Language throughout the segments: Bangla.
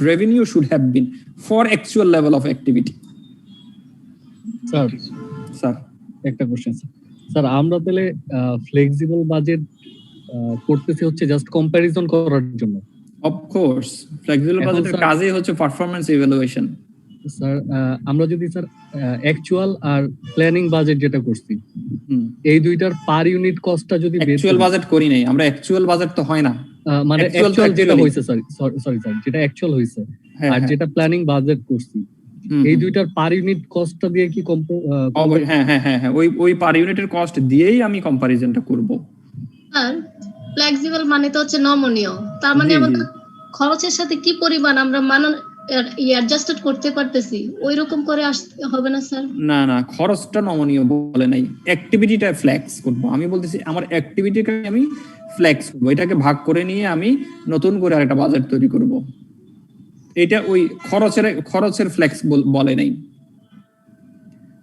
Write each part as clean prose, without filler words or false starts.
revenue should have been for actual level of activity. Sir একটা কোশ্চেন স্যার, আমরা তাহলে ফ্লেক্সিবল বাজেট করতেছি হচ্ছে জাস্ট কম্প্যারিজন করার জন্য। অফ কোর্স ফ্লেক্সিবল বাজেটের কাজই হচ্ছে পারফরম্যান্স ইভ্যালুয়েশন। স্যার আমরা যদি sir actual are planning budget যেটা করছি, এই দুইটার পার ইউনিট কস্টটা যদি অ্যাকচুয়াল বাজেট করি নাই আমরা, অ্যাকচুয়াল বাজেট তো হয় না, মানে অ্যাকচুয়াল যেটা হইছে সরি স্যার, যেটা অ্যাকচুয়াল হইছে আর যেটা প্ল্যানিং বাজেট করছি, এই দুইটার পার ইউনিট কস্টটা দিয়ে কি হ্যাঁ ওই পার ইউনিটের কস্ট দিয়েই আমি কম্পারিজনটা করব। আর ফ্লেক্সিবল মানে তো হচ্ছে নমনীয়, তার মানে আমাদের খরচের সাথে কি পরিমাণ আমরা অ্যাডজাস্টেড করতে পারতেছি ওই রকম করে আসতে হবে না স্যার? না খরচটা নমনীয় বলে নাই, অ্যাক্টিভিটিটা ফ্লেক্স করব। আমি বলতেছি আমার অ্যাক্টিভিটিকে আমি ফ্লেক্স করব, এটাকে ভাগ করে নিয়ে আমি নতুন করে আরেকটা বাজেট তৈরি করব। এটা ওই খরচের ফ্লেক্স বলে নাই,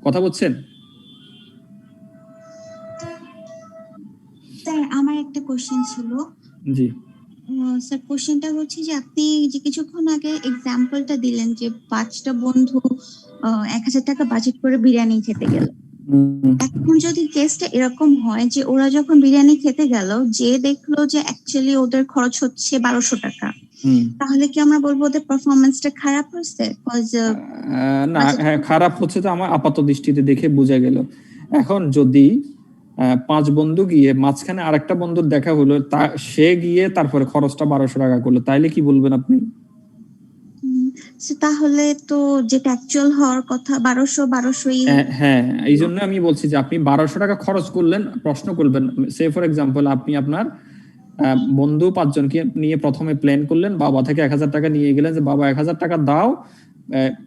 কথা বলছেন? স্যার আমার একটা কোশ্চেন ছিল। জি স্যার কোশ্চেনটা হচ্ছে যে আপনি যে কিছুক্ষণ আগে এক্সাম্পলটা দিলেন যে 5টা বন্ধু 1000 টাকা বাজেট করে বিরিয়ানি খেতে গেল। এখন যদি কেসটা এরকম হয় যে ওরা যখন বিরিয়ানি খেতে গেল, যে দেখলো যে অ্যাকচুয়ালি ওদের খরচ হচ্ছে 1200 টাকা, তাহলে কি আমরা বলবো ওদের পারফরম্যান্সটা খারাপ হয়েছে? না, খারাপ হচ্ছে তো আমার আপাত দৃষ্টিতে দেখে বোঝা গেল। এখন যদি 5 বন্ধু গিয়ে মাঝখানে আরেকটা বন্ধুর দেখা হলো, সে গিয়ে তারপরে খরচটা 1200 টাকা করলো, তাইলে কি বলবেন আপনি? তাহলে তো যেটা অ্যাকচুয়াল হওয়ার কথা 1200 হ্যাঁ, এই জন্য আমি বলছি যে আপনি 1200 টাকা খরচ করলেন, প্রশ্ন করবেন সে ফর এক্সাম্পল আপনি আপনার বন্ধু 5 জনকে নিয়ে প্রথমে প্ল্যান করলেন, বাবা থেকে 1000 টাকা নিয়ে গেলেন যে বাবা 1000 টাকা দাও,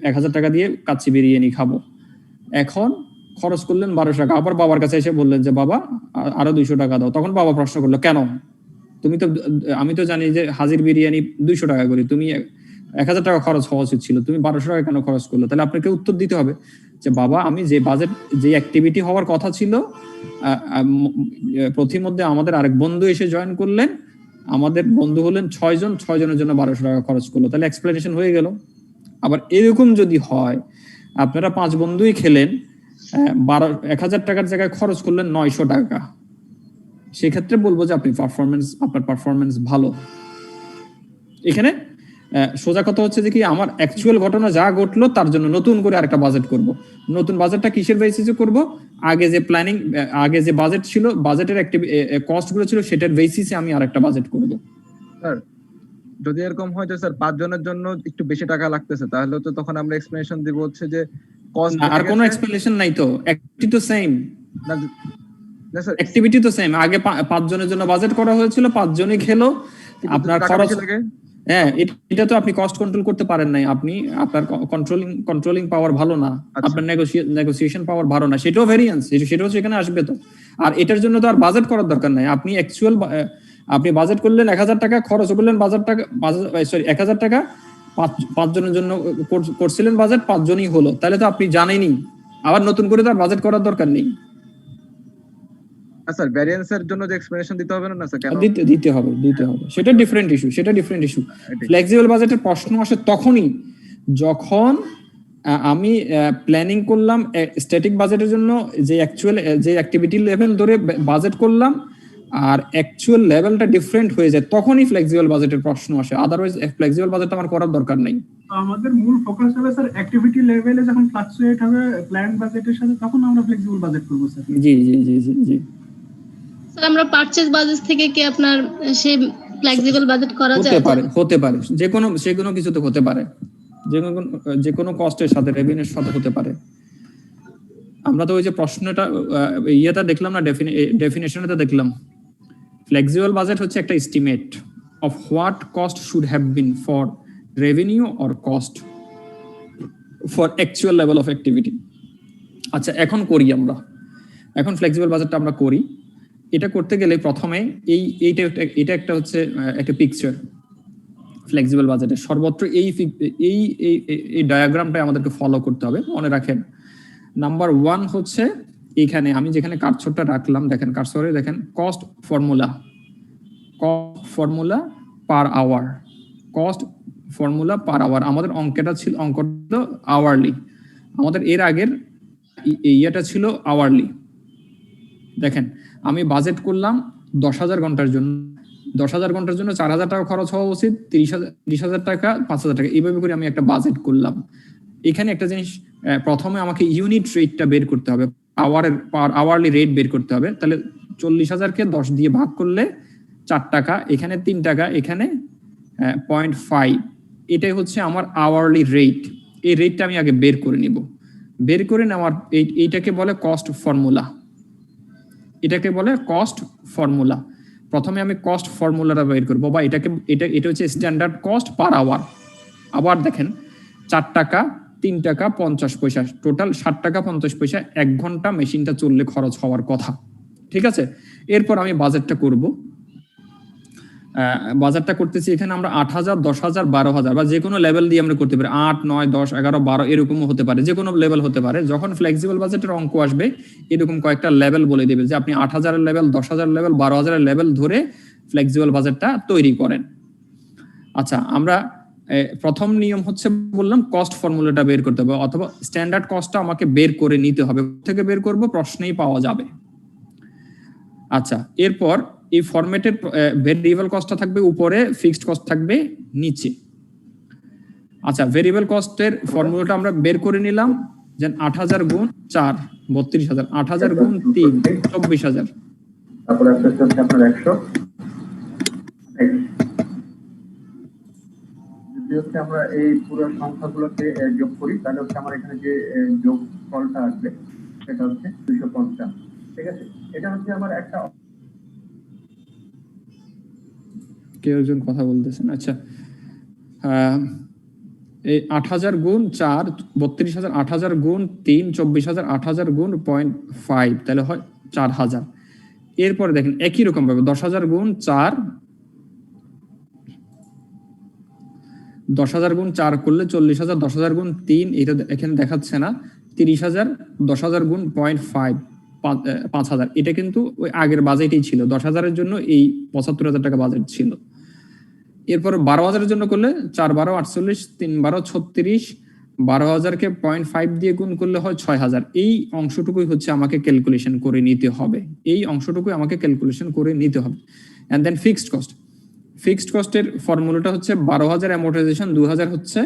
1000 টাকা দিয়ে কাচ্চি বিরিয়ানি খাবো। এখন খরচ করলেন 1200 টাকা, আবার বাবার কাছে এসে বললেন যে বাবা আরো 200 টাকা দাও। তখন বাবা প্রশ্ন করলো কেন, আমি তো জানি যে হাজির বিরিয়ানি 200 টাকা করে, তুমি 1000 টাকা খরচ হওয়া উচিত ছিল, তুমি 1200 টাকা কেন খরচ করলো? তাহলে আপনাকে উত্তর দিতে হবে যে বাবা আমি যে বাজেট, যে অ্যাক্টিভিটি হওয়ার কথা ছিল, প্রতিমধ্যে আমাদের আরেক বন্ধু এসে জয়েন করলেন, আমাদের বন্ধু হলেন 6 জন, 6 জনের জন্য 1200 টাকা খরচ করলো, তাহলে এক্সপ্লেনেশন হয়ে গেল। আবার এরকম যদি হয় আপনারা 5 বন্ধুই খেলেন, 1000 টাকার জায়গায় খরচ করলেন 900 টাকা, সেক্ষেত্রে বলবো যে আপনার পারফরমেন্স ভালো। এখানে সোজা কথা হচ্ছে যে কি আমার অ্যাকচুয়াল ঘটনা যা ঘটলো তার জন্য নতুন করে আরেকটা বাজেট করব। নতুন বাজেটটা কিসের বেসিসে করব? আগে যে প্ল্যানিং, আগে যে বাজেট ছিল, বাজেটের কস্ট গুলো ছিল, সেটার বেসিসে আমি আরেকটা বাজেট করব। স্যার যদি এরকম হয় যে স্যার 5 জনের জন্য একটু বেশি টাকা লাগতেছে, তাহলে তো তখন আমরা এক্সপ্লেনেশন দিব হচ্ছে যে কস্ট, আর কোনো এক্সপ্লেনেশন নাই তো, অ্যাক্টিভিটি তো সেম, অ্যাক্টিভিটি তো সেম। আগে 5 জনের জন্য বাজেট করা হয়েছিল, 5 জনই খেলো, আপনার খরচ, হ্যাঁ এটা তো আপনি কস্ট কন্ট্রোল করতে পারেন নাই, আপনার কন্ট্রোলিং পাওয়ার ভালো না, আপনার নেগোসিয়েশন পাওয়ার ভালো না, সেটাও ভেরিয়েন্স, সেটাও সেখানে আসবে তো। আর এটার জন্য তো আর বাজেট করার দরকার নাই, আপনি অ্যাকচুয়াল আপনি বাজেট করলেন 1000 টাকা, খরচ করলেন 1000 টাকা, 5 জনের জন্য করছিলেন বাজেট, 5 জনই হলো, তাহলে তো আপনি জানেনই, আবার নতুন করে তো আর বাজেট করার দরকার নেই। স্যার ভ্যারিয়েন্সের জন্য যে এক্সপ্লেনেশন দিতে হবে না স্যার? কেন দিতে হবে, সেটা ডিফারেন্ট ইস্যু। ফ্লেক্সিবল বাজেটের প্রশ্ন আসে তখনই যখন আমি প্ল্যানিং করলাম স্ট্যাটিক বাজেটের জন্য, যে অ্যাক্টিভিটি লেভেল ধরে বাজেট করলাম, আর অ্যাকচুয়াল লেভেলটা ডিফারেন্ট হয়ে যায়, তখনই ফ্লেক্সিবল বাজেটের প্রশ্ন আসে। আদারওয়াইজ ফ্লেক্সিবল বাজেট আমার করার দরকার নেই। আমাদের মূল ফোকাস হবে স্যার অ্যাক্টিভিটি লেভেলে যখন ফ্লাকচুয়েট হবে প্ল্যান বাজেটের সাথে, তখন আমরা ফ্লেক্সিবল বাজেট করব স্যার। জি। স্যার আমরা পারচেজ বাজেট থেকে কি আপনার সেই ফ্লেক্সিবল বাজেট করা যায়? হতে পারে যে কোনো কিছুতে হতে পারে, যে কোনো কস্টের সাথে, রেভিনিউর সাথে হতে পারে। আমরা তো ওই যে প্রশ্নটা ইয়েটা দেখলাম না, ডেফিনেশনটা দেখলাম, ফ্লেক্সিবল বাজেট হচ্ছে একটা estimate of what cost should have been for revenue or cost for actual level of activity. আচ্ছা এখন করি আমরা, এখন ফ্লেক্সিবল বাজেটটা আমরা করি। এটা করতে গেলে প্রথমে এটা একটা হচ্ছে একটা পিকচার ফ্লেক্সিবল বাজেটের, সর্বত্র এই ডায়াগ্রামটা আমাদেরকে ফলো করতে হবে। মনে রাখেন নাম্বার 1 হচ্ছে এইখানে আমি যেখানে কার্সরটা রাখলাম, দেখেন কার্সরে দেখেন cost formula per hour, cost formula per hour. আমাদের অঙ্কটা আওয়ারলি, আমাদের এর আগের ইয়েটা ছিল আওয়ারলি। দেখেন আমি বাজেট করলাম 10,000 ঘন্টার জন্য, 10,000 ঘন্টার জন্য 4,000 টাকা খরচ হওয়া উচিত, 30,000 টাকা, 5,000 টাকা, এইভাবে করে আমি একটা বাজেট করলাম। এখানে একটা জিনিস, প্রথমে আমাকে ইউনিট রেটটা বের করতে হবে, আওয়ারলি রেট বের করতে হবে। তাহলে 40,000-কে 10 দিয়ে ভাগ করলে 4 টাকা, এখানে 3 টাকা, এখানে 0.5, এটাই হচ্ছে আমার আওয়ারলি রেট। এই রেটটা আমি আগে বের করে নিব। বের করে নেওয়ার এইটাকে বলে কস্ট ফর্মুলা, এটাকে বলে কস্ট ফর্মুলা। প্রথমে আমি কস্ট ফর্মুলাটা বের করবো, বা এটা হচ্ছে স্ট্যান্ডার্ড কস্ট পার আওয়ার। আবার দেখেন 4 টাকা, 3 টাকা 50 পয়সা, টোটাল 60 টাকা 50 পয়সা 1 ঘন্টা মেশিনটা চললে খরচ হওয়ার কথা। ঠিক আছে, এরপর আমি বাজেটটা করব। বাজারটা করতেছি, এখানে আমরা 8,000, 10,000, 12,000 বা যে কোনো লেভেল দিয়ে আমরা করতে পারি, 8, 9, 10, 11, 12 এরকমও হতে পারে, যে কোনো লেভেল হতে পারে। যখন ফ্লেক্সিবল বাজেটের অঙ্ক আসবে এরকম কয়েকটা লেভেল বলে দেবে যে আপনি 8,000-এর লেভেল, 10,000 লেভেল, 12,000-এর লেভেল ধরে ফ্লেক্সিবল বাজেটটা তৈরি করেন। আচ্ছা, আমরা প্রথম নিয়ম হচ্ছে বললাম কস্ট ফর্মুলাটা বের করতে হবে, অথবা স্ট্যান্ডার্ড কস্টটা আমাকে বের করে নিতে হবে। থেকে বের করব, প্রশ্নেই পাওয়া যাবে। আচ্ছা, এরপর এই ফরম্যাটের ভেরিয়েবল কস্টটা থাকবে উপরে, ফিক্সড কস্ট থাকবে নিচে। আচ্ছা, ভেরিয়েবল কস্টের ফর্মুলাটা আমরা বের করে নিলাম, যে 8,000 গুণ 4 32,000, 8,000 গুণ 3 24,000, তারপরে হচ্ছে আপনার 100। যদি হচ্ছে আমরা এই পুরো সংখ্যাগুলোকে যোগ করি, তাহলে হচ্ছে আমার এখানে যে যোগ ফলটা আসবে সেটা হচ্ছে 250। ঠিক আছে, এটা হচ্ছে আমার একটা, কেউ একজন কথা বলতেছেন। আচ্ছা, এই 8,000 গুণ 4 32,000, 8,000 গুণ 3 24,000, 8,000 গুণ 0.5, তাহলে হয় 4,000। এরপরে দেখেন একই রকম ভাবে 10,000 গুণ 4, 10,000 গুণ 4 করলে 40,000, 10,000 গুণ 3, এটা এখানে দেখাচ্ছে না, 30,000, 10,000 গুণ 0.5, 5,000। এটা কিন্তু ওই আগের বাজেটই ছিল, 10,000-এর জন্য এই 75,000 টাকা বাজেট ছিল। এরপরে 12,000-এর জন্য করলে 4 12 48, 3 12 36, 12,000-কে 0.5 দিয়ে গুণ করলে হয় 6,000। এই অংশটুকুই হচ্ছে আমাকে ক্যালকুলেশন করে নিতে হবে, এই অংশটুকুই আমাকে ক্যালকুলেশন করে নিতে হবে। And then fixed cost, fixed কস্টের ফর্মুলাটা হচ্ছে 12,000 অ্যামortization, 2,000 হচ্ছে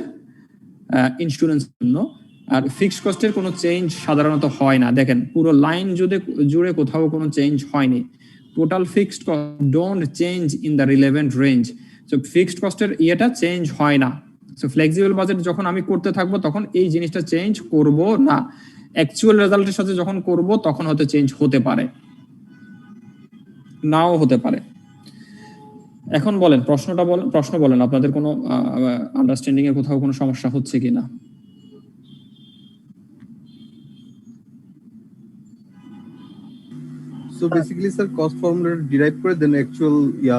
ইন্স্যুরেন্স জন্য। আর ফিক্সড কস্টের কোনো চেঞ্জ সাধারণত হয় না। দেখেন পুরো লাইন জুড়ে কোথাও কোনো চেঞ্জ হয়নি। Total fixed cost don't change in the relevant range. So fixed কস্টের ইয়েটা চেঞ্জ হয় না। সো ফ্লেক্সিবল বাজেট যখন আমি করতে থাকবো তখন এই জিনিসটা চেঞ্জ করব না। অ্যাকচুয়াল রেজাল্টের সাথে যখন করব তখন হয়তো চেঞ্জ হতে পারে, নাও হতে পারে। এখন বলেন, প্রশ্ন বলেন, আপনাদের কোনো আন্ডারস্ট্যান্ডিং এর কোথাও কোনো সমস্যা হচ্ছে কিনা? So basically sir cost formula derive করে দেন অ্যাকচুয়াল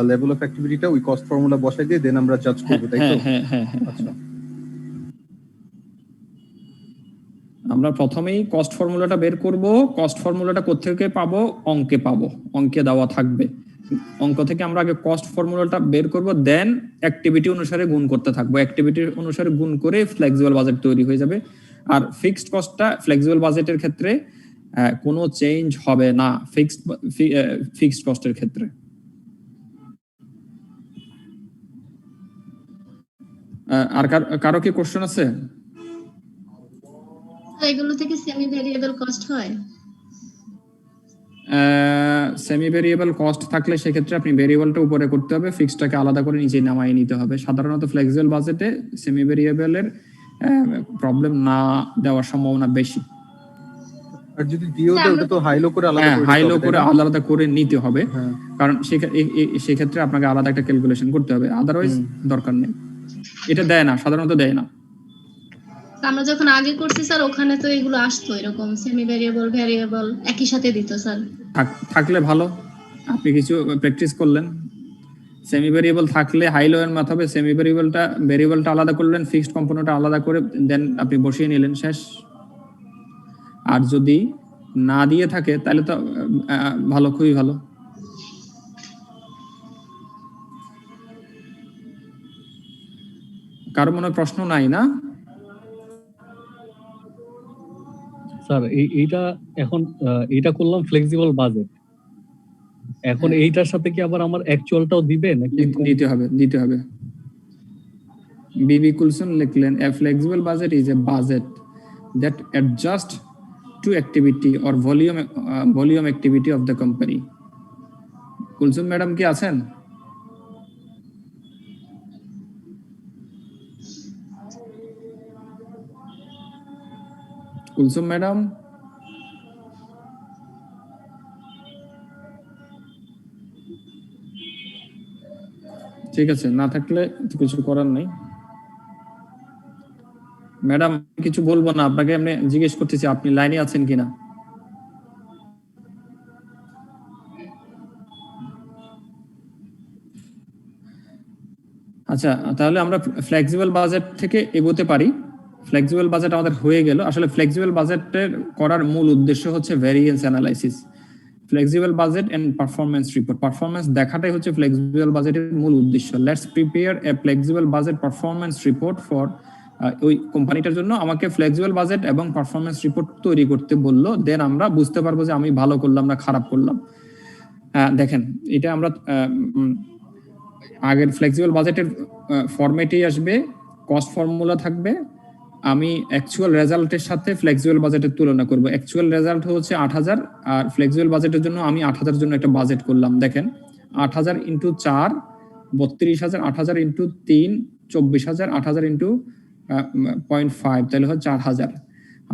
লেভেল অফ অ্যাক্টিভিটিটা ওই কস্ট ফর্মুলা বসাই দিয়ে দেন আমরা জাজ করব, তাই তো? হ্যাঁ। আচ্ছা, আমরা প্রথমেই কস্ট ফর্মুলাটা বের করব। কস্ট ফর্মুলাটা কোত্থেকে পাবো? অঙ্কে পাবো, অঙ্কে দেওয়া থাকবে। অঙ্ক থেকে আমরা আগে কস্ট ফর্মুলাটা বের করব, দেন অ্যাক্টিভিটি অনুসারে গুণ করতে থাকবো। অ্যাক্টিভিটি অনুসারে গুণ করে ফ্লেক্সিবল বাজেট তৈরি হয়ে যাবে। আর ফিক্সড কস্টটা ফ্লেক্সিবল বাজেটের ক্ষেত্রে কোনো চেঞ্জ হবে না, ফিক্সড কস্টের ক্ষেত্রে। আর কারো কি কোশ্চেন আছে? এগুলো থেকে সেমি ভেরিয়েবল কস্ট হয়? সেমি ভেরিয়েবল কস্ট থাকলে সেক্ষেত্রে আপনি ভেরিয়েবলটা উপরে করতে হবে, ফিক্সডটাকে আলাদা করে নিচে নামাই নিতে হবে। সাধারণত ফ্লেক্সিবল বাজেটে সেমি ভেরিয়েবলের প্রবলেম না দেওয়ার সম্ভাবনা বেশি। আর যদি দিও তো ওটা তো হাইলো করে আলাদা করে হাইলো করে আলাদা করে নিতে হবে, হ্যাঁ। কারণ সেক্ষেত্রে আপনাকে আলাদা একটা ক্যালকুলেশন করতে হবে, আদারওয়াইজ দরকার নেই। এটা দেয় না, সাধারণত দেয় না। আমরা যখন আগে করছি স্যার ওখানে তো এগুলো আসতো, এরকম সেমি ভেরিয়েবল একই সাথে দিত স্যার। থাকলে ভালো, আপনি কিছু প্র্যাকটিস করলেন। সেমি ভেরিয়েবল থাকলে হাইলো এর মাধ্যমে সেমি ভেরিয়েবলটা আলাদা করলেন, ফিক্সড কম্পোনেন্টটা আলাদা করে দেন আপনি বসিয়ে নিলেন, শেষ। আর যদি না দিয়ে থাকে তাহলে তো ভালো, খুবই ভালো। কারো মনে হয় প্রশ্ন নাই না? স্যার এইটা এখন এইটা করলাম ফ্লেক্সিবল বাজেট, এখন এইটার সাথে কি আবার আমার অ্যাকচুয়ালটাও দিবে নাকি? দিতে হবে। বিবি কুলসুম লিখলেন, a flexible budget is a budget that adjusts to activity or volume activity of the company. Kulsum madam কি আছেন? কুলসুম ম্যাডাম? ঠিক আছে, না থাকলে কিছু করার নাই। ম্যাডাম কিছু বলবো না, আপনাকে এমনি জিজ্ঞেস করতেছি আপনি লাইনে আছেন কিনা। আচ্ছা, তাহলে আমরা ফ্লেক্সিবল বাজেট থেকে এগোতে পারি। ফ্লেক্সিবল বাজেট আমাদের হয়ে গেল। আসলে ফ্লেক্সিবল বাজেটের করার মূল উদ্দেশ্য হচ্ছে variance analysis, flexible budget and performance report. Performance দেখাটাই হচ্ছে ফ্লেক্সিবল বাজেটের মূল উদ্দেশ্য। Let's prepare a flexible budget performance report for, ওই কোম্পানিটার জন্য আমাকে ফ্লেক্সিবল বাজেট এবং পারফরম্যান্স রিপোর্ট তৈরি করতে বললো। দেন আমরা বুঝতে পারবো যে আমি ভালো করলাম না খারাপ করলাম। দেখেন, এটা আমরা আগের ফ্লেক্সিবল বাজেটের ফরম্যাটেই আসবে, কস্ট ফর্মুলা থাকবে। আমি অ্যাকচুয়াল রেজাল্টের সাথে ফ্লেক্সিবল বাজেটের তুলনা করব। অ্যাকচুয়াল রেজাল্ট হচ্ছে 8,000, আর ফ্লেক্সিবল বাজেটের জন্য আমি 8,000 জন্য একটা বাজেট করলাম। দেখেন, 8,000 ইন্টু 4 32,000, 8,000 ইন্টু 3 24,000, 8,000 ইন্টু 0.5 তাহলে হয় 4,000।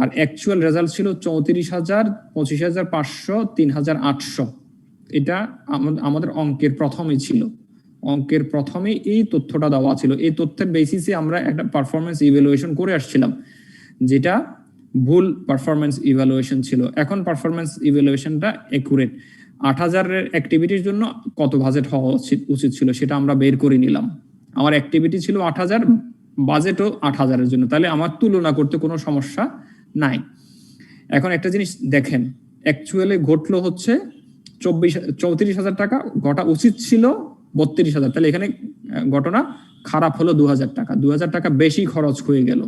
আর অ্যাকচুয়াল রেজাল্ট ছিল 34,000, 25,500, 3,800। এটা আমাদের অঙ্কের প্রথমেই ছিল, অঙ্কের প্রথমে এই তথ্যটা দেওয়া ছিল। এই তথ্যের বেসিসে আমরা একটা পারফরমেন্স ইভ্যালুয়েশন করে আসছিলাম, যেটা ভুল পারফরমেন্স ইভ্যালুয়েশন ছিল। এখন পারফরমেন্স ইভ্যালুয়েশনটা একুরেট। 8,000-এর অ্যাক্টিভিটির জন্য কত বাজেট হওয়া উচিত ছিল সেটা আমরা বের করে নিলাম। আমার অ্যাক্টিভিটি ছিল 8,000, বাজেটও 8,000-এর জন্য, তাহলে আমার তুলনা করতে কোনো সমস্যা নাই। এখন একটা জিনিস দেখেন, অ্যাকচুয়ালি ঘটলো হচ্ছে 34,000 টাকা, ঘটা উচিত ছিল 32,000, তাহলে এখানে ঘটনা খারাপ হলো 2,000 টাকা। 2,000 টাকা বেশি খরচ হয়ে গেল।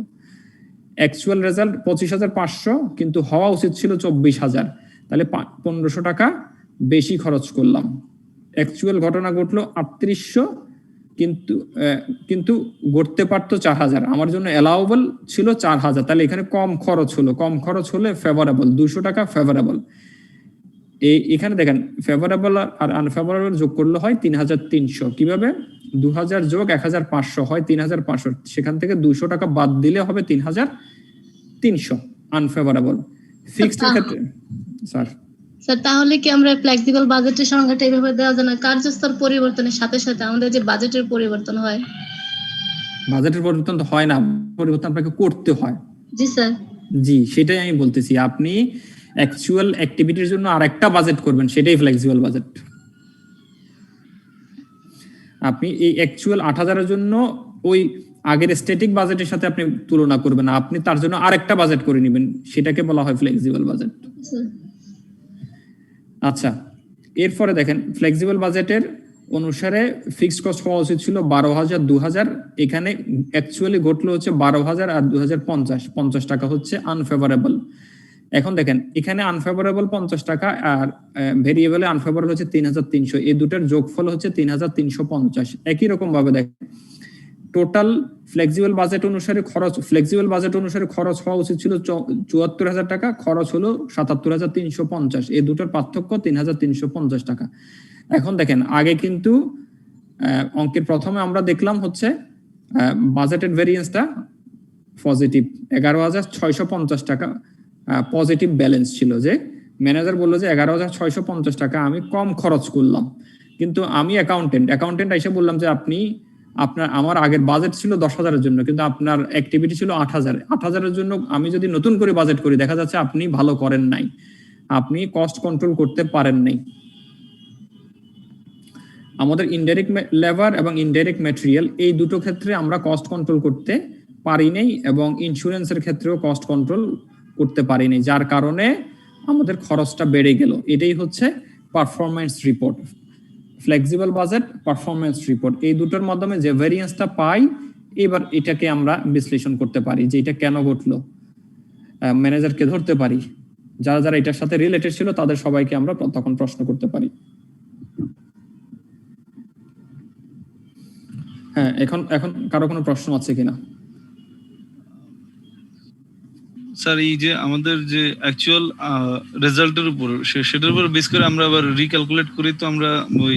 অ্যাকচুয়াল রেজাল্ট 25,500, কিন্তু হওয়া উচিত ছিল 24,000, তাহলে 1,500 টাকা বেশি খরচ করলাম। অ্যাকচুয়াল ঘটনা ঘটলো 3800, কিন্তু ঘটতে পারতো 4,000। আমার জন্য অ্যালাউবল ছিল 4,000, তাহলে এখানে কম খরচ হলো। কম খরচ হলে ফেভারেবল, 200 টাকা ফেভারেবল। এখানে দেখেন, ফেভারেবল আর আনফেভারেবল যোগ করলে হয় 3,300। কিভাবে? 2,000 যোগ 1,500 হয় 3,500, সেখান থেকে 200 টাকা বাদ দিলে হবে 3,300 আনফেভারেবল। ফিক্সড এর ক্ষেত্রে স্যার তাহলে কি আমরা ফ্লেক্সিবল বাজেটের সংজ্ঞাটা এইভাবে দেওয়া যায় না, কার্যস্তর পরিবর্তনের সাথে সাথে আমাদের যে বাজেটের পরিবর্তন হয়? বাজেটের পরিবর্তন তো হয় না, পরিবর্তন আপনাকে করতে হয়। জি স্যার। জি, সেটাই আমি বলতেছি। আপনি অ্যাকচুয়াল অ্যাক্টিভিটির জন্য আরেকটা বাজেট করবেন, সেটাই ফ্লেক্সিবল বাজেট। আপনি এই অ্যাকচুয়াল 8,000-এর জন্য ওই আগের স্ট্যাটিক বাজেটের সাথে আপনি তুলনা করবেন না, আপনি তার জন্য আরেকটা বাজেট করে নেবেন, সেটাকে বলা হয় ফ্লেক্সিবল বাজেট। আচ্ছা, এরপরে দেখেন, ফ্লেক্সিবল বাজেটের অনুসারে ফিক্সড কস্ট হওয়া উচিত ছিল 12,000, 2,000। এখানে অ্যাকচুয়ালি ঘটলো হচ্ছে 12,000 আর 2,050 টাকা হচ্ছে আনফেভারেবল। এখন দেখেন, এখানে আনফেভারেবল 50 টাকা আর ভেরিয়েবলে আনফেভারেবল হচ্ছে 3,300। এই দুটোর যোগফল হচ্ছে 3,350। একই রকম ভাবে দেখেন, টোটাল ফ্লেক্সিবল বাজেট অনুসারে খরচ হওয়া উচিত ছিল 74,000 টাকা, খরচ হলো 77,350। এই দুটোর পার্থক্য 3,350 টাকা। এখন দেখেন, আগে কিন্তু অঙ্কের প্রথমে আমরা দেখলাম হচ্ছে বাজেটের ভেরিয়েন্সটা পজিটিভ 11,650 টাকা পজিটিভ ব্যালেন্স ছিল, যে ম্যানেজার বললো যে 11,650 টাকা আমি কম খরচ করলাম। কিন্তু আমি অ্যাকাউন্টেন্ট এসে বললাম যে আমার আগের বাজেট ছিল 10,000-এর জন্য, কিন্তু আপনার অ্যাক্টিভিটি ছিল 8,000-এর জন্য। আমি যদি নতুন করে বাজেট করি, দেখা যাচ্ছে আপনি ভালো করেন নাই, আপনি কস্ট কন্ট্রোল করতে পারেন নাই। আমাদের ইনডাইরেক্ট লেবার এবং ইনডাইরেক্ট ম্যাটেরিয়াল, এই দুটো ক্ষেত্রে আমরা কস্ট কন্ট্রোল করতে পারি নাই, এবং ইন্স্যুরেন্সের ক্ষেত্রেও কস্ট কন্ট্রোল করতে পারি নাই, যার কারণে আমাদের খরচটা বেড়ে গেল। এটাই হচ্ছে performance report. Flexible budget, performance report, এই দুটোর মাধ্যমে যে ভেরিয়েন্সটা পাই, এবার এটাকে আমরা বিশ্লেষণ করতে পারি যে এটা কেন ঘটলো, ম্যানেজারকে ধরতে পারি, যারা যারা এটার সাথে রিলেটেড ছিল তাদের সবাইকে আমরা তখন প্রশ্ন করতে পারি। হ্যাঁ, এখন এখন কারো কোনো প্রশ্ন আছে কিনা? স্যার এই যে আমাদের যে অ্যাকচুয়াল রেজাল্টের উপর সেটার উপর বেস করে আমরা আবার রিক্যালকুলেট করি, তো আমরা ওই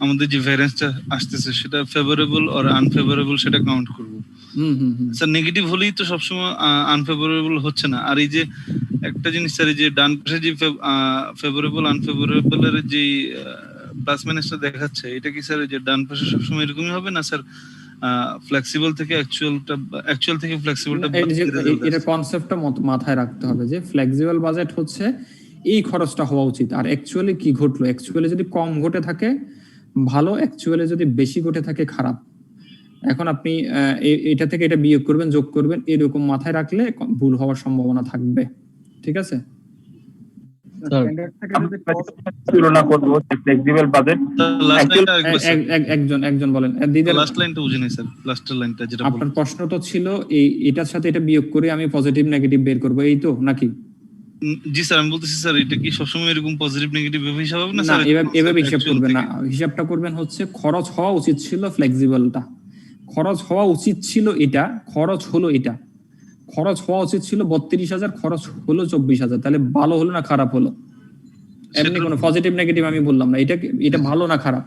আমাদের যে ভ্যারিয়েন্সটা আসতেছে সেটা ফেভারেবল আর আনফেভারেবল সেটা কাউন্ট করব। স্যার নেগেটিভ হলেই তো সবসময় আনফেভারেবল হচ্ছে না। আর এই যে একটা জিনিস স্যার, এই যে ডান পাশে যে ফেভারেবল আনফেভারেবলের যে প্লাস মাইনাসটা দেখাচ্ছে, এটা কি স্যার যে ডান পাশে সবসময় এরকমই হবে না স্যার? ফ্লেক্সিবল থেকে অ্যাকচুয়াল থেকে ফ্লেক্সিবলটা এটা কনসেপ্টটা মাথায় রাখতে হবে যে ফ্লেক্সিবল বাজেট হচ্ছে এই খরচটা হওয়া উচিত, আর অ্যাকচুয়ালি কি ঘটলো, অ্যাকচুয়ালি যদি কম ঘটে থাকে ভালো, অ্যাকচুয়ালি যদি বেশি ঘটে থাকে খারাপ। এখন আপনি এটা থেকে এটা বিয়োগ করবেন, যোগ করবেন, এরকম মাথায় রাখলে ভুল হওয়ার সম্ভাবনা থাকবে। ঠিক আছে? তুলনা করব যে ফ্লেক্সিবল বাজেট একজন বলেন। লাস্ট লাইনটা বুঝিনি স্যার, লাস্টের লাইনটা যেটা আপনার প্রশ্ন তো ছিল এটার সাথে এটা বিয়োগ করে আমি পজিটিভ নেগেটিভ বের করব, এই তো নাকি? জি স্যার, আমি বলতেছি স্যার এটা কি সবসময় এরকম পজিটিভ নেগেটিভ হিসাব হবে না স্যার? এভাবে হিসাব করবেন না, হিসাবটা করবেন হচ্ছে খরচ হওয়া উচিত ছিল ফ্লেক্সিবলটা, খরচ হওয়া উচিত ছিল এটা, খরচ হলো এটা, খরচ হওয়া উচিত ছিল 32,000, খরচ হলো 24,000, তাহলে ভালো হলো না খারাপ হলো? এমনি কোনো পজিটিভ নেগেটিভ আমি বললাম না, এটা ভালো না খারাপ।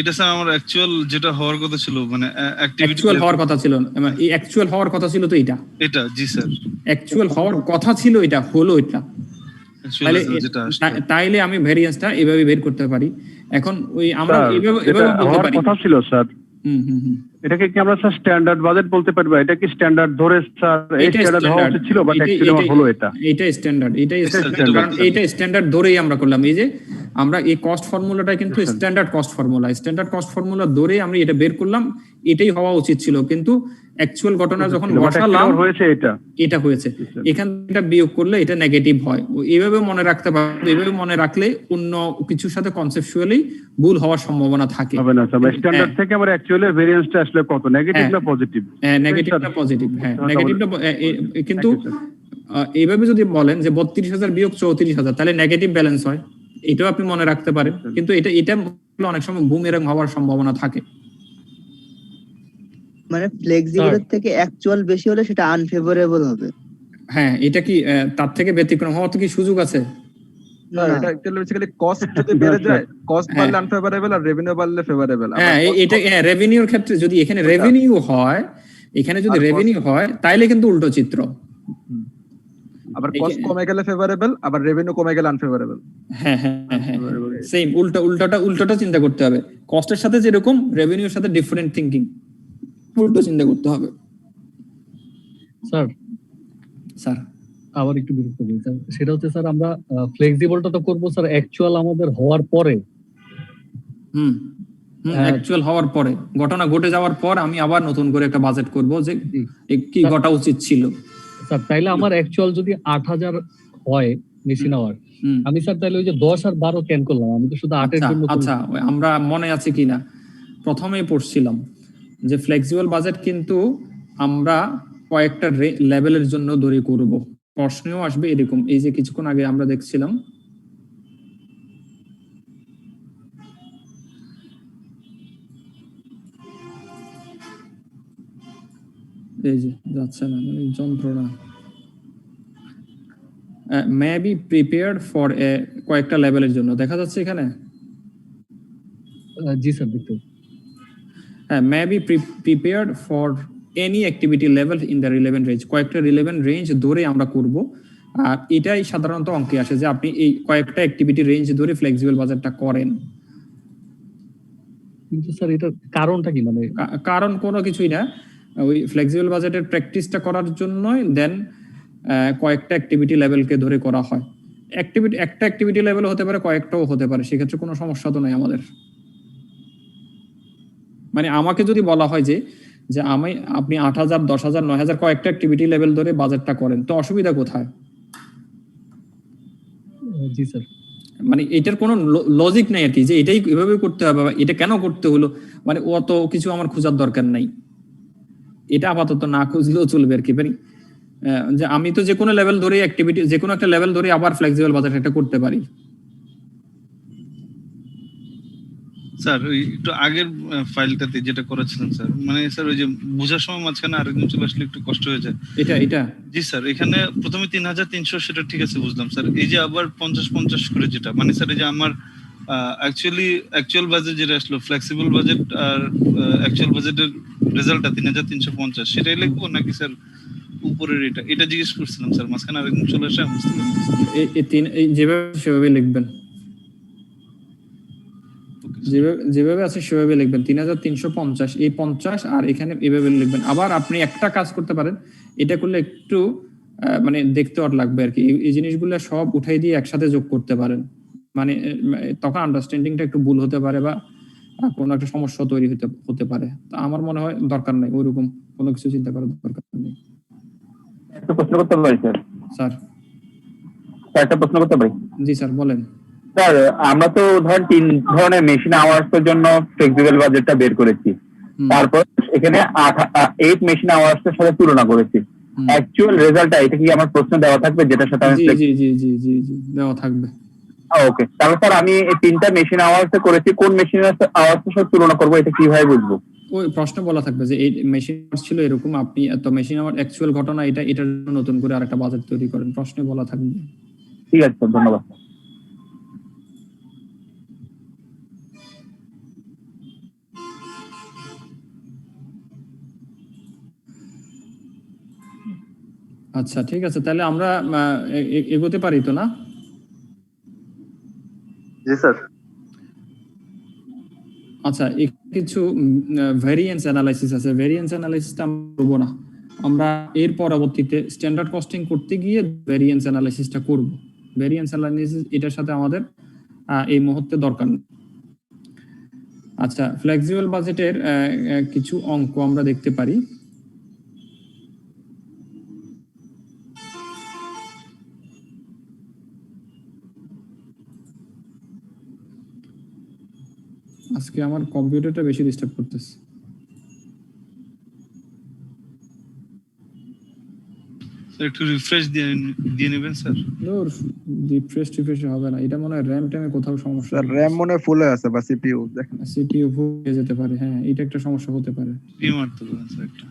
এটা স্যার আমার অ্যাকচুয়াল যেটা হওয়ার কথা ছিল, মানে অ্যাকচুয়াল হওয়ার কথা ছিল, মানে এই অ্যাকচুয়াল হওয়ার কথা ছিল তো এটা জি স্যার, অ্যাকচুয়াল হওয়ার কথা ছিল এটা, হলো এটা। তাইলে আমি ভেরিয়েন্সটা এভাবে বের করতে পারি। এখন ওই আমরা এভাবে বলতে পারি কথা ছিল স্যার, এটাকে কি আমরা স্যার স্ট্যান্ডার্ড বাজেট বলতে পারবো? এটা কি স্ট্যান্ডার্ড ধরে স্যার এই স্ট্যান্ডার্ড হওয়া উচিত ছিল, বাট অ্যাকচুয়ালি হলো এটা স্ট্যান্ডার্ড, কারণ এইটা স্ট্যান্ডার্ড ধরেই আমরা করলাম। এই যে আমরা এই কস্ট ফর্মুলাটা কিন্তু স্ট্যান্ডার্ড কস্ট ফর্মুলা ধরেই আমরা এটা বের করলাম, এটাই হওয়া উচিত ছিল, কিন্তু অ্যাকচুয়াল ঘটনা যখন বসালাম হয়েছে এটা হয়েছে, এখান থেকে বিয়োগ করলে এটা নেগেটিভ হয়। এইভাবে মনে রাখতে পারবে, এইভাবে মনে রাখলে অন্য কিছুর সাথে কনসেপচুয়ালি ভুল হওয়ার সম্ভাবনা থাকে। হবে না স্যার, স্ট্যান্ডার্ড থেকে আমরা অ্যাকচুয়ালি ভেরিয়েন্সটা আসলে কত, নেগেটিভ না পজিটিভ? নেগেটিভ না পজিটিভ, হ্যাঁ নেগেটিভটা, কিন্তু এইভাবে যদি বলেন যে 32,000 বিয়োগ 34,000 তাহলে নেগেটিভ ব্যালেন্স হয়, এটাও আপনি মনে রাখতে পারেন, কিন্তু এটা অনেক সময় বুমেরাং হওয়ার সম্ভাবনা থাকে। মানে ফ্লেক্সিবলের থেকে অ্যাকচুয়াল বেশি হলে সেটা আনফেভারেবল হবে। হ্যাঁ, এটা কি তার থেকে ব্যতিক্রম হওয়ার তো কি সুযোগ আছে? না, এটা অ্যাকচুয়ালি বেসিক্যালি কস্ট যদি বেড়ে যায়, কস্ট বাড়লে আনফেভারেবল আর রেভিনিউ বাড়লে ফেভারেবল। হ্যাঁ, এটা রেভিনিউর ক্ষেত্রে যদি এখানে রেভিনিউ হয়, তাইলে কিন্তু উল্টো চিত্র। আবার কস্ট কমে গেলে ফেভারেবল, আবার রেভিনিউ কমে গেলে আনফেভারেবল। হ্যাঁ, সেম উল্টোটা চিন্তা করতে হবে। কস্টের সাথে যেরকম, রেভিনিউর সাথে ডিফারেন্ট থিংকিং, উল্টো চিন্তা করতে হবে। স্যার আবার একটু বিরক্ত করি স্যার, সেটা হচ্ছে স্যার আমরা ফ্লেক্সিবলটা তো করবো স্যার অ্যাকচুয়াল আমাদের হওয়ার পরে। অ্যাকচুয়াল হওয়ার পরে, ঘটনা ঘটে যাওয়ার পর আমি আবার নতুন করে একটা বাজেট করব যে কি ঘটা উচিত ছিল। স্যার তাইলে আমার অ্যাকচুয়াল যদি 8,000 হয় মেশিন আওয়ার, আমি স্যার তাহলে ওই যে 10 আর 12 কেন করলাম? আমি তো শুধু 8 এর জন্য। আচ্ছা, আমরা মনে আছে কিনা প্রথমেই পড়ছিলাম যে ফ্লেক্সিবল বাজেট কিন্তু আমরা কয়েকটা লেভেলের জন্য ধরে করব, প্রশ্নেও আসবে এরকম। এই যে কিছুক্ষণ আগে আমরা দেখছিলাম এই যে যাচ্ছে না, মানে যন্ত্রণা, মে বি প্রিপেয়ার্ড ফর কয়েকটা লেভেলের জন্য দেখা যাচ্ছে এখানে। জি স্যার, দেখতে may be prepared for any activity level in the relevant range, কয়েকটা রিলেভেন্ট রেঞ্জ ধরে আমরা করব। আর এটাই সাধারণত অঙ্কে আসে যে আপনি এই কয়েকটা অ্যাক্টিভিটি রেঞ্জ ধরে ফ্লেক্সিবল বাজেটটা করেন। কিন্তু স্যার এটার কারণটা কি? মানে কারণ কোনো কিছুই না, ওই ফ্লেক্সিবল বাজেটের প্র্যাকটিসটা করার জন্যই দেন কয়েকটা অ্যাক্টিভিটি লেভেলকে ধরে করা হয়। একটা অ্যাক্টিভিটি লেভেল হতে পারে, কয়েকটাও হতে পারে, সেক্ষেত্রে কোনো সমস্যা তো নাই আমাদের। মানে আমাকে যদি বলা হয় যে আপনি 8,000, 10,000, 9,000 কয়েকটা অ্যাক্টিভিটি লেভেল ধরে বাজেটটা করেন, তো অসুবিধা কোথায়? জি স্যার, মানে এটার কোনো লজিক নাই আর কি, যে এটাই এভাবে করতে হবে, এটা কেন করতে হলো, মানে অত কিছু আমার খোঁজার দরকার নাই। এটা আপাতত না খুঁজলেও চলবে আর কি। যে আমি তো যে কোনো লেভেল ধরে অ্যাক্টিভিটি, যে কোনো একটা লেভেল ধরে আবার ফ্লেক্সিবল বাজেট একটা করতে পারি। স্যার ওই একটু আগের ফাইলটাতে যেটা করেছিলেন স্যার, মানে স্যার ওই যে বোঝার সময় মাঝখানে আরেকজন চলে আসলে একটু কষ্ট হয়ে যায়। এটা জি স্যার, এখানে প্রথমে 3300 সেটা ঠিক আছে বুঝলাম স্যার। এই যে আবার 50-50 করে যেটা, মানে স্যার এই যে আমার অ্যাকচুয়াল বাজেট যেটা আসলো, ফ্লেক্সিবল বাজেট আর অ্যাকচুয়াল বাজেটের রেজাল্টটা 3350, সেটাই লিখবো নাকি স্যার উপরের এটা জিজ্ঞেস করছিলাম স্যার, মাঝখানে আরেকজন চলে আসে আমি বুঝতে পারছি। এই যেভাবে সেভাবে লিখবেন, যেভাবে আছে সেভাবে লিখবেন। 3350 এই 50 আর এখানে এভাবে লিখবেন। আবার আপনি একটা কাজ করতে পারেন, এটা করলে একটু মানে দেখতে অড লাগবে আর কি। এই জিনিসগুলো সব উঠাই দিয়ে একসাথে যোগ করতে পারেন, মানে তখন আন্ডারস্ট্যান্ডিংটা একটু ভুল হতে পারে বা কোনো একটা সমস্যা তৈরি হতে পারে। তা আমার মনে হয় দরকার নাই, ওইরকম কোনো কিছু চিন্তা করার দরকার নেই। একটা প্রশ্ন করতে পারি স্যার? স্যার একটা প্রশ্ন করতে পারি? জি স্যার বলেন। স্যার আমরা তো ধরেন 3 ধরনের মেশিন আওয়ার্স এর জন্য ফ্লেক্সিবল বাজেটটা বের করেছি, তারপর এখানে 8 মেশিন আওয়ার্স এর সাথে তুলনা করেছি। অ্যাকচুয়াল রেজাল্টটা এটা কি আমার প্রশ্ন দেওয়া থাকবে যেটার সাথে আমি? জি দেওয়া থাকবে। ওকে, তাহলে স্যার আমি এই 3টা মেশিন আওয়ার্স এ করেছি, কোন মেশিন আওয়ার্স এর সাথে তুলনা করব এটা কিভাবে বুঝবো? ওই প্রশ্ন বলা থাকবে যে এই মেশিন আওয়ার্স ছিল এরকম, আপনি এত মেশিন আওয়ার অ্যাকচুয়াল ঘটনা এটার জন্য নতুন করে আরেকটা বাজেট তৈরি করেন, প্রশ্নে বলা থাকবে। ঠিক আছে স্যার, ধন্যবাদ। আচ্ছা ঠিক আছে, তাহলে আমরা এগোতে পারি তো না? জি স্যার। আচ্ছা, কিছু ভ্যারিয়েন্স অ্যানালাইসিস আছে, ভ্যারিয়েন্স অ্যানালাইসিসটা আমরা করব না, আমরা এর পরবর্তীতে স্ট্যান্ডার্ড কস্টিং করতে গিয়ে ভ্যারিয়েন্স অ্যানালাইসিসটা করব। ভ্যারিয়েন্স অ্যানালাইসিস এটার সাথে আমাদের এই মুহূর্তে দরকার নেই। আচ্ছা, ফ্লেক্সিবল বাজেটের কিছু অঙ্ক আমরা দেখতে পারি। আজকে আমার কম্পিউটারটা বেশি ডিস্টার্ব করতেছে। একটু রিফ্রেশ দিয়ে নেবেন স্যার। দূর, রিফ্রেশ হবে না, এটা মনে হয় র্যাম ট্যামে কোথাও সমস্যা। স্যার র্যাম মনে হয় ফুল হয়ে আছে বা সিপিইউ দেখেন। সিপিইউ ফুল হয়ে যেতে পারে, হ্যাঁ এটা একটা সমস্যা হতে পারে। পি মারতে পারেন স্যার একটা।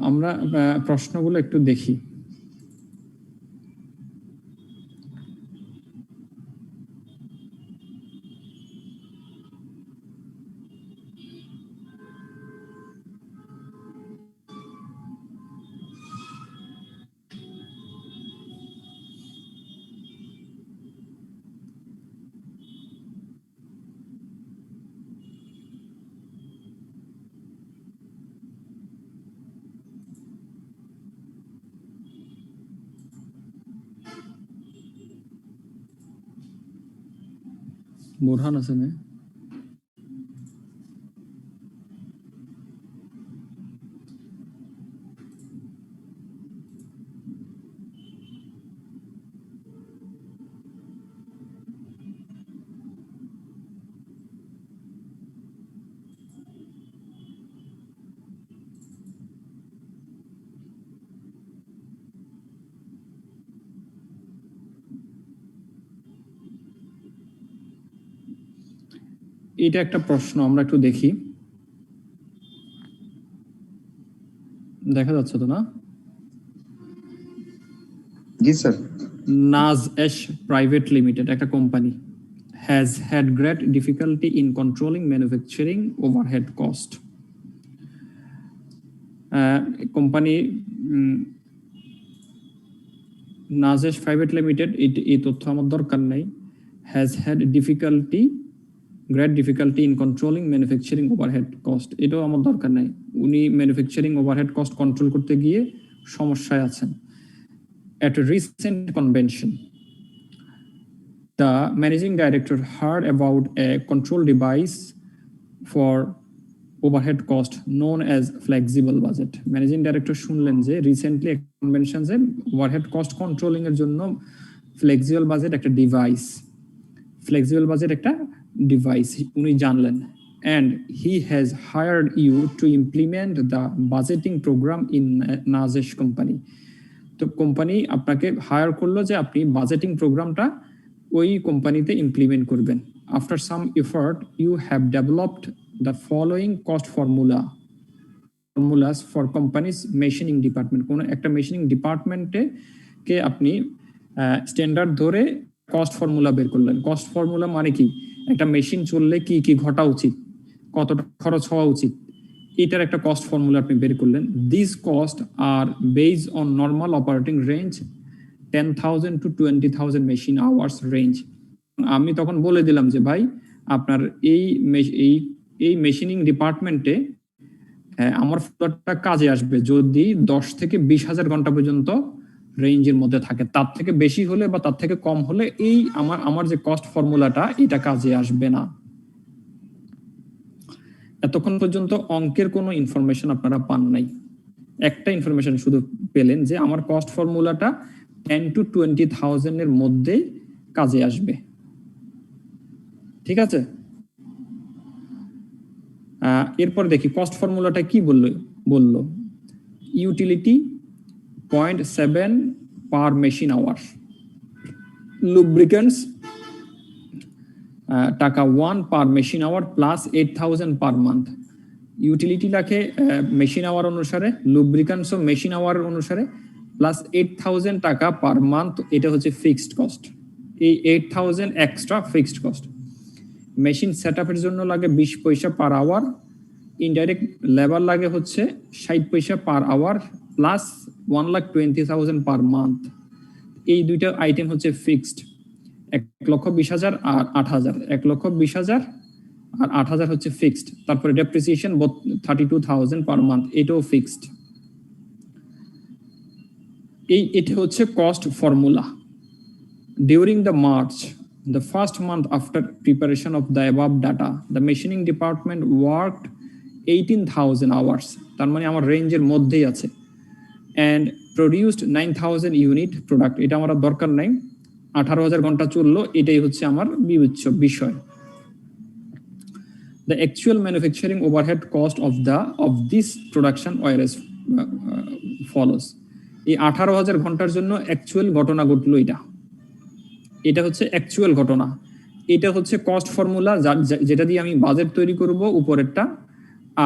আমরা প্রশ্নগুলো একটু দেখি। বোরহান আছে না? এটা একটা প্রশ্ন, আমরা একটু দেখি। দেখা যাচ্ছে তো না? জি স্যার। NASH প্রাইভেট লিমিটেড একটা company has had great difficulty in controlling manufacturing overhead cost. Company NASH private limited, এই তথ্য আমার দরকার নাই। has had great difficulty in controlling manufacturing overhead cost, এটাও আমার দরকার নাই। উনি ম্যানুফ্যাকচারিং ওভারহেড কস্ট কন্ট্রোল করতে গিয়ে সমস্যায় আছেন। At a recent convention, the managing director heard about a control device for overhead cost known as flexible budget. Managing director শুনলেন যে রিসেন্টলি কনভেনশন যে ওভারহেড কস্ট কন্ট্রোলিং এর জন্য ফ্লেক্সিবল বাজেট একটা ডিভাইস, ফ্লেক্সিবল বাজেট একটা ডিভাইস উনি জানলেন। And he has hired you to implement the budgeting program in Najesh company. তো কোম্পানি আপনাকে হায়ার করলো যে আপনি বাজেটিং প্রোগ্রামটা ওই কোম্পানিতে ইমপ্লিমেন্ট করবেন। After some effort you have developed the following cost formulas for company's machining department. কোনো একটা মেশিনিং ডিপার্টমেন্টে কে আপনি স্ট্যান্ডার্ড ধরে কস্ট ফর্মুলা বের করলেন। কস্ট ফর্মুলা মানে কি, একটা মেশিন চললে কি কি ঘটা উচিত, কতটা খরচ হওয়া উচিত, এটার একটা কস্ট ফর্মুলা আপনি বের করলেন। This cost are based on normal operating range 10,000 to 20,000 machine hours range. আমি তখন বলে দিলাম যে ভাই আপনার এই মেশিনিং ডিপার্টমেন্টে আমার ফ্লোরটা কাজে আসবে যদি 10 থেকে 20,000 ঘন্টা পর্যন্ত রেঞ্জের মধ্যে থাকে। তার থেকে বেশি হলে বা তার থেকে কম হলে এই আমার যে কস্ট ফর্মুলাটা এটা কাজে আসবে না। এতক্ষণ পর্যন্ত অঙ্কের কোনো ইনফরমেশন আপনারা পান নাই, একটা ইনফরমেশন শুধু পেলেন যে আমার কস্ট ফর্মুলাটা 10 to 20,000 এর মধ্যে কাজে আসবে। ঠিক আছে, এরপর দেখি কস্ট ফর্মুলাটা কি বললো utility 0.7 per machine hour, lubricants টাকা 1 per machine hour plus 8,000 per month. Utility রাখে মেশিন আওয়ার অনুসারে, লুব্রিকেন্টসও মেশিন আওয়ার অনুসারে, প্লাস 8,000 টাকা পার মান্থ, এটা হচ্ছে ফিক্সড কস্ট। এই 8,000 extra fixed cost. Machine set আপের জন্য লাগে 20 পয়সা পার আওয়ার, ইনডাইরেক্ট লেবার লাগে হচ্ছে 60 পয়সা per hour plus 1,20,000 per month. এই দুইটা আইটেম হচ্ছে ফিক্সড। 1,20,000 আর 8,000, 1,20,000 আর 8,000 হচ্ছে ফিক্সড। তারপরে ডেপ্রিসিয়েশন 32,000 পার মান্থ, এটাও ফিক্সড। এটা হচ্ছে cost formula. During the March, the first month after preparation of the above data, the machining department worked 18,000 hours, তার মানে আমার রেঞ্জের মধ্যেই আছে, and produced 9,000 unit product। এটা আমার দরকার নাই, 18,000 ঘন্টা চললো, এটাই হচ্ছে আমার বিবেচ্য বিষয়। The actual manufacturing overhead cost of this production were as follows। এই 18,000 ঘন্টার জন্য অ্যাকচুয়াল ঘটনা ঘটলো, এটা হচ্ছে অ্যাকচুয়াল ঘটনা। এটা হচ্ছে কস্ট ফর্মুলা যেটা দিয়ে আমি বাজেট তৈরি করব উপরেরটা,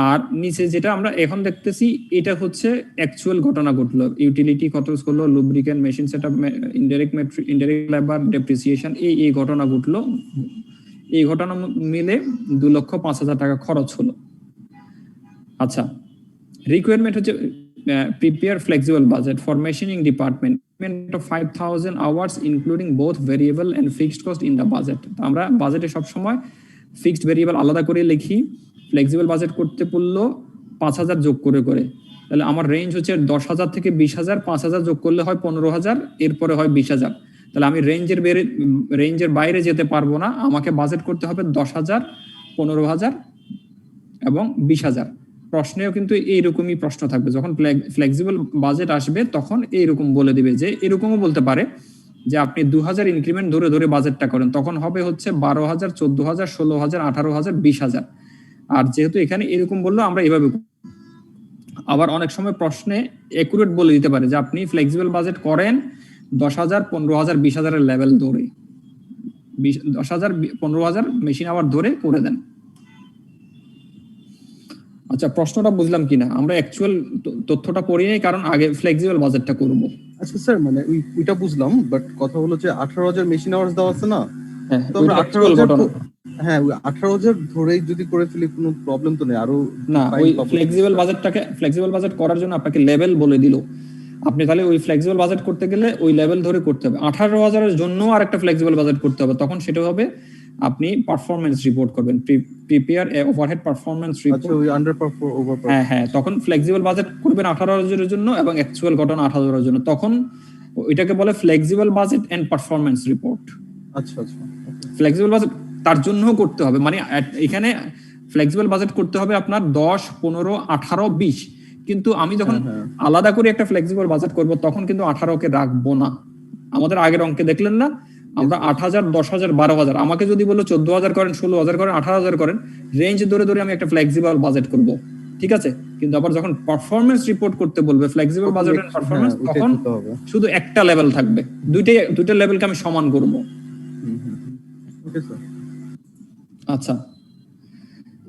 আর নিচে যেটা আমরা এখন দেখতেছি এটা হচ্ছে অ্যাকচুয়াল ঘটনা ঘটলো। ইউটিলিটি কত হলো, lubricant, machine setup, indirect labour, depreciation, এই ঘটনা ঘটলো। এই ঘটনা মিলে 2,05,000 টাকা খরচ হলো। আচ্ছা, রিকোয়ারমেন্ট হচ্ছে prepare flexible budget for machining department of 5,000 hours including both variable and fixed cost in the budget। আমরা বাজেটে সব সময় ফিক্সড ভেরিয়েবল আলাদা করে লিখি, ফ্লেক্সিবল বাজেট করতে পড়লো 5,000 যোগ করে। তাহলে আমার রেঞ্জ হচ্ছে 10,000 থেকে 20,000, 5,000 যোগ করলে হয় 15,000, এরপরে হয় 20,000। তাহলে আমি রেঞ্জের বাইরে যেতে পারবো না, আমাকে বাজেট করতে হবে 10,000, 15,000 এবং 20,000। প্রশ্নেও কিন্তু এইরকমই প্রশ্ন থাকবে, যখন ফ্লেক্সিবল বাজেট আসবে তখন এইরকম বলে দিবে, যে এরকমও বলতে পারে যে আপনি 2,000 ইনক্রিমেন্ট ধরে ধরে বাজেটটা করেন, তখন হবে হচ্ছে 12,000, 14,000, 16,000, 18,000, 20,000। আর যেহেতু এখানে এরকম বললো আমরা এভাবে। আবার অনেক সময় প্রশ্নে একুরেট বলে দিতে পারে যে আপনি ফ্লেক্সিবল বাজেট করেন 10,000, 15,000, 20,000 এর লেভেল ধরে, 10,000, 15,000 মেশিন আওয়ার ধরে করে দেন। আচ্ছা, প্রশ্নটা বুঝলাম কিনা? আমরা অ্যাকচুয়াল তথ্যটা পড়ি নাই, কারণ আগে ফ্লেক্সিবল বাজেটটা করব। আচ্ছা স্যার, মানে ওইটা বুঝলাম, বাট কথা হলো যে 18,000 মেশিন আওয়ার্স দেওয়া আছে না, তো আমরা 18,000 ধরেই যদি করে ফেলি কোনো প্রবলেম তো নেই। আরো না, ওই ফ্লেক্সিবল বাজেট করার জন্য আপনাকে লেভেল বলে দিল, আপনি তাহলে ওই ফ্লেক্সিবল বাজেট করতে গেলে ওই লেভেল ধরে করতে হবে। 18,000 এর জন্য আর একটা ফ্লেক্সিবল বাজেট করতে হবে, তখন সেটা হবে আপনি পারফরম্যান্স রিপোর্ট করবেন, প্রিপেয়ার ওভারহেড পারফরম্যান্স রিপোর্ট। আচ্ছা, ওই আন্ডার পারফর্ম ওভার। হ্যাঁ, তখন ফ্লেক্সিবল বাজেট করবেন 18,000 এর জন্য এবং অ্যাকচুয়াল ঘটনা 18,000 এর জন্য, তখন এটাকে বলে flexible budget and performance report. আচ্ছা, ফ্লেক্সিবল বাজেট তার জন্য করতে হবে, মানে এখানে ফ্লেক্সিবল বাজেট করতে হবে আপনার 10, 15, 18, 20, কিন্তু আমি যখন আলাদা করে একটা ফ্লেক্সিবল বাজেট করব তখন কিন্তু 18 কে রাখবো না, আমাদের আগের অঙ্কে দেখলেন না, আমরা 8,000, 10,000, 12,000, আমাকে যদি বলো 14,000 করেন, 16,000 করেন, 18,000 করেন, রেঞ্জ ধরে ধরে আমি একটা ফ্লেক্সিবল বাজেট করব, ঠিক আছে? কিন্তু আবার যখন পারফরমেন্স রিপোর্ট করতে বলবে ফ্লেক্সিবল বাজেট এন্ড পারফরমেন্স, তখন শুধু একটা লেভেল থাকবে, দুইটা লেভেলকে আমি সমান করব। আচ্ছা,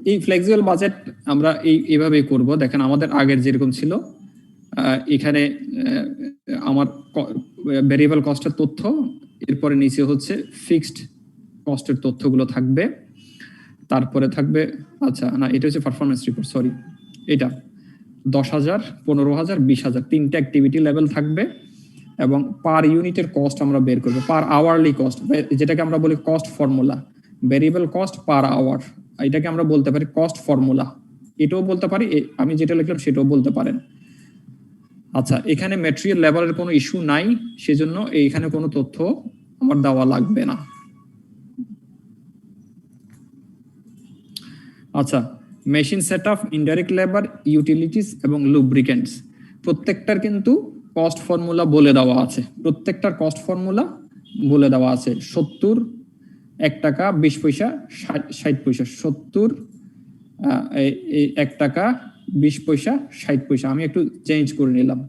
এই ফ্লেক্সিবল বাজেট আমরা এইভাবেই করব। দেখেন আমাদের আগের যেরকম ছিল, এখানে আমার ভেরিয়েবল কস্টের তথ্য, এরপরে নিচে হচ্ছে ফিক্সড কস্টের তথ্যগুলো থাকবে, তারপরে থাকবে, আচ্ছা না এটা হচ্ছে পারফরমেন্স রিপোর্ট, সরি, এটা 10,000, 15,000, 20,000 তিনটা অ্যাক্টিভিটি লেভেল থাকবে, এবং পার ইউনিটের কস্ট আমরা বের করব, পার আওয়ারলি কস্ট, যেটাকে আমরা বলি cost formula, variable cost per hour, এটাকে আমরা বলতে পারি কস্ট ফর্মুলা, এটাও বলতে পারি, আমি যেটা লিখলাম সেটাও বলতে পারেন। আচ্ছা, এখানে ম্যাটেরিয়াল লেভেলের কোনো ইস্যু নাই, সেজন্য এইখানে কোনো তথ্য আমার দেওয়া লাগবে না। আচ্ছা, machine setup, indirect labour, utilities এবং লুব্রিকেন্টস, প্রত্যেকটার কিন্তু কস্ট ফর্মুলা বলে দেওয়া আছে, প্রত্যেকটার কস্ট ফর্মুলা বলে দেওয়া আছে। 70 1 টাকা 20 পয়সা 60 পয়সা, 70 1 টাকা 20 পয়সা 60 পয়সা, আমি একটু চেঞ্জ করে নিলাম,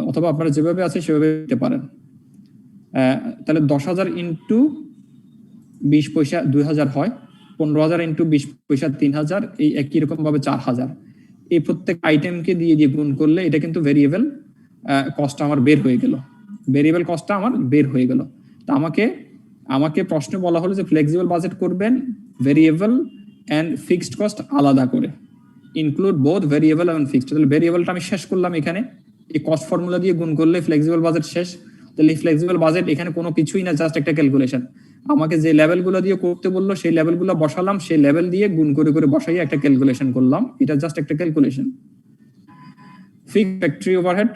অথবা আপনারা যেভাবে আছে সেভাবে দিতে পারেন। তাহলে 10,000 ইন্টু 20 পয়সা 2,000 হয়, 15,000 ইন্টু 20 পয়সা 3,000, এই একই রকম ভাবে 4,000। এই প্রত্যেক আইটেমকে দিয়ে গুণ করলে এটা কিন্তু ভেরিয়েবল কস্ট আমার বের হয়ে গেল, ভেরিয়েবল কস্টটা আমার বের হয়ে গেল। তা আমাকে প্রশ্নে বলা হলো যে ফ্লেক্সিবল বাজেট করবেন ভেরিয়েবল এন্ড ফিক্সড কস্ট আলাদা করে, ইনক্লুড বোথ ভেরিয়েবল এবং ফিক্সড। তাহলে ভেরিয়েবলটা আমি শেষ করলাম এখানে, এই কস্ট ফর্মুলা দিয়ে গুণ করলে ফ্লেক্সিবল বাজেট শেষ। তাহলে এই ফ্লেক্সিবল বাজেট এখানে কোনো কিছুই না, জাস্ট একটা ক্যালকুলেশন। আমাকে যে লেভেলগুলো দিয়ে করতে বললো সেই লেভেলগুলো বসালাম, সেই লেভেল দিয়ে গুণ করে করে বসাই একটা ক্যালকুলেশন করলাম, এটা জাস্ট একটা ক্যালকুলেশন। ফিক্সড ফ্যাক্টরি ওভারহেড,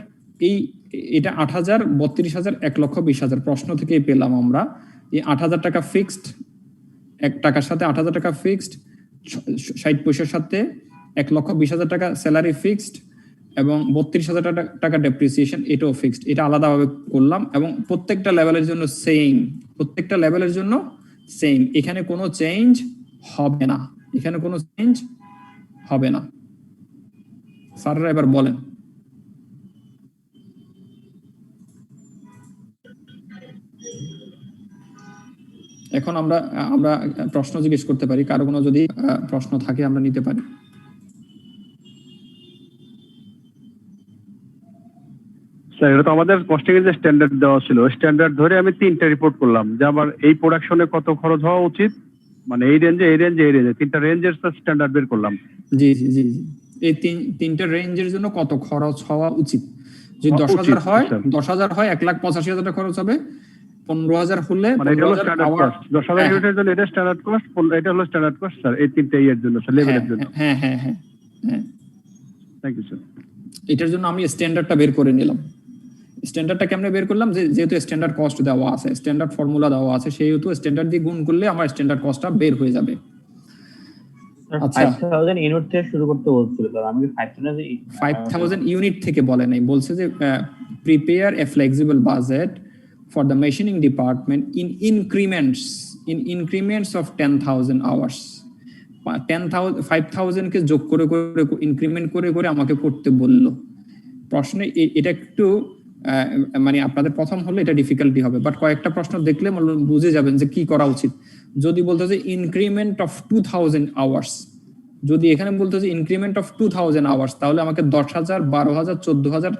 এটা 8,000, 32,000, 1,20,000 প্রশ্ন থেকেই পেলাম আমরা। এই 8,000 টাকা ফিক্সড, 1 টাকার সাথে 8,000 টাকা ফিক্সড, 60 পয়সার সাথে 1,20,000 টাকা স্যালারি ফিক্সড, এবং 32,000 টাকা ডেপ্রিসিয়েশন, এটাও ফিক্সড। এটা আলাদাভাবে করলাম, এবং প্রত্যেকটা লেভেলের জন্য সেম, প্রত্যেকটা লেভেলের জন্য সেম, এখানে কোনো চেঞ্জ হবে না, এখানে কোনো চেঞ্জ হবে না। স্যাররা এবার বলেন। এখন আমরা প্রশ্ন জিজ্ঞেস করতে পারি, কারো কোনো যদি প্রশ্ন থাকে আমরা নিতে পারি। স্যার, এটা তো আমাদের কস্টিং এর যে স্ট্যান্ডার্ড দেওয়া ছিল, স্ট্যান্ডার্ড ধরে আমি 3টা রিপোর্ট করলাম যে আমার এই প্রোডাকশনে কত খরচ হওয়া উচিত, মানে এই রেঞ্জে 3টা রেঞ্জের স্ট্যান্ডার্ড বের করলাম। জি জি জি, এই তিনটা রেঞ্জের জন্য কত খরচ হওয়া উচিত। যদি 10,000 হয়, 10,000 হয় 1,85,000 টাকা খরচ হবে। 15,000 হলে মানে এটা হলো স্ট্যান্ডার্ড কস্ট, 10,000 ইউনিটের জন্য এটা স্ট্যান্ডার্ড কস্ট, এটা হলো স্ট্যান্ডার্ড কস্ট স্যার, এই 3টা ইয়ার জন্য স্যার, লেভেলের জন্য। হ্যাঁ হ্যাঁ হ্যাঁ হ্যাঁ, থ্যাংক ইউ স্যার। এটার জন্য আমি স্ট্যান্ডার্ডটা বের করে নিলাম। স্ট্যান্ডার্ডটা কেমনে বের করলাম, যেহেতু স্ট্যান্ডার্ড কস্ট দেওয়া আছে, স্ট্যান্ডার্ড ফর্মুলা দেওয়া আছে, সেহেতু স্ট্যান্ডার্ড দিয়ে গুণ করলে আমার স্ট্যান্ডার্ড কস্টটা বের হয়ে যাবে। আচ্ছা, 5,000 ইউনিট থেকে শুরু করতে বলছিল স্যার, আমি 5,000 ইউনিট থেকে বলে নাই, বলছে যে prepare a flexible budget for the machining department in ইনক্রিমেন্টস of 10,000 hours. 5,000 কে যোগ করে করে ইনক্রিমেন্ট করে করে আমাকে করতে বললো। প্রশ্নে এটা একটু মানে আপনাদের প্রথম হলে এটা ডিফিকাল্টি হবে, বাট কয়েকটা প্রশ্ন দেখলে বুঝে যাবেন যে কি করা উচিত। যদি বলতে যে ইনক্রিমেন্ট অফ 2,000 আওয়ার্স, যদি এখানে বলতে যে ইনক্রিমেন্ট অফ 2,000 আওয়ার্স, তাহলে আমাকে 10,000, 12,000, 14,000,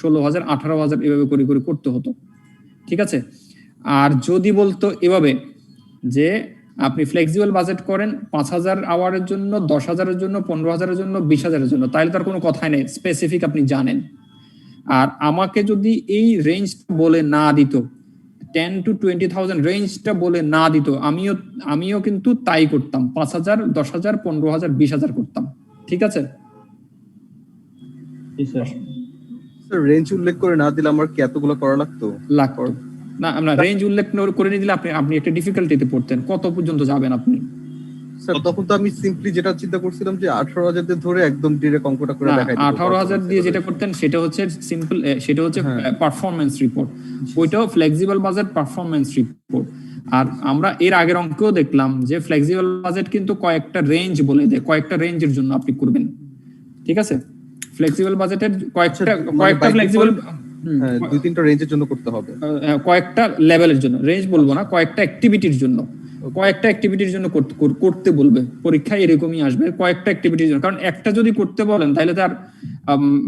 16,000, 18,000 এভাবে করে করে করতে হতো, ঠিক আছে? আর যদি বলতো এভাবে যে আপনি ফ্লেক্সিবল বাজেট করেন 5,000 আওয়ারের জন্য, 10,000-এর জন্য, 15,000-এর জন্য, 20,000-এর জন্য, তাহলে তার কোনো কথাই নেই, স্পেসিফিক আপনি জানেন। আর আমাকে যদি এই রেঞ্জটা বলে না দিত, 10 to 20,000 রেঞ্জটা বলে না দিত, আমিও কিন্তু তাই করতাম, 5,000, 10,000, 15,000, 20,000 করতাম, ঠিক আছে? রেঞ্জ উল্লেখ করে না দিলে আমার কি এতগুলো করা লাগতো? না, আমরা রেঞ্জ উল্লেখ করে নিয়ে দিলে আপনি একটা ডিফিকাল্টিতে পড়তেন, কত পর্যন্ত যাবেন আপনি? স্যার তখন তো আমি সিম্পলি যেটা চিন্তা করছিলাম যে 18,000 দিয়ে ধরে একদম ডিরেক্ট অঙ্কটা করে দেখাই দিই। 18,000 দিয়ে যেটা করতেন সেটা হচ্ছে সিম্পল, সেটা হচ্ছে পারফরম্যান্স রিপোর্ট, ওইটাও ফ্লেক্সিবল বাজেট পারফরম্যান্স রিপোর্ট। আর আমরা এর আগের অঙ্কেও দেখলাম যে ফ্লেক্সিবল বাজেট কিন্তু কয়েকটা রেঞ্জ বলে দেয়, কয়েকটা রেঞ্জের জন্য আপনি করবেন, ঠিক আছে? ফ্লেক্সিবল বাজেটের কয়েকটা ফ্লেক্সিবল, হ্যাঁ 2-3টা রেঞ্জের জন্য করতে হবে, কয়েকটা লেভেলের জন্য, রেঞ্জ বলবো না, কয়েকটা অ্যাক্টিভিটির জন্য, কয়েকটা অ্যাক্টিভিটির জন্য করতে বলবে পরীক্ষায়, এরকমই আসবে কয়েকটা অ্যাক্টিভিটির জন্য। কারণ একটা যদি করতে বলেন তাহলে তার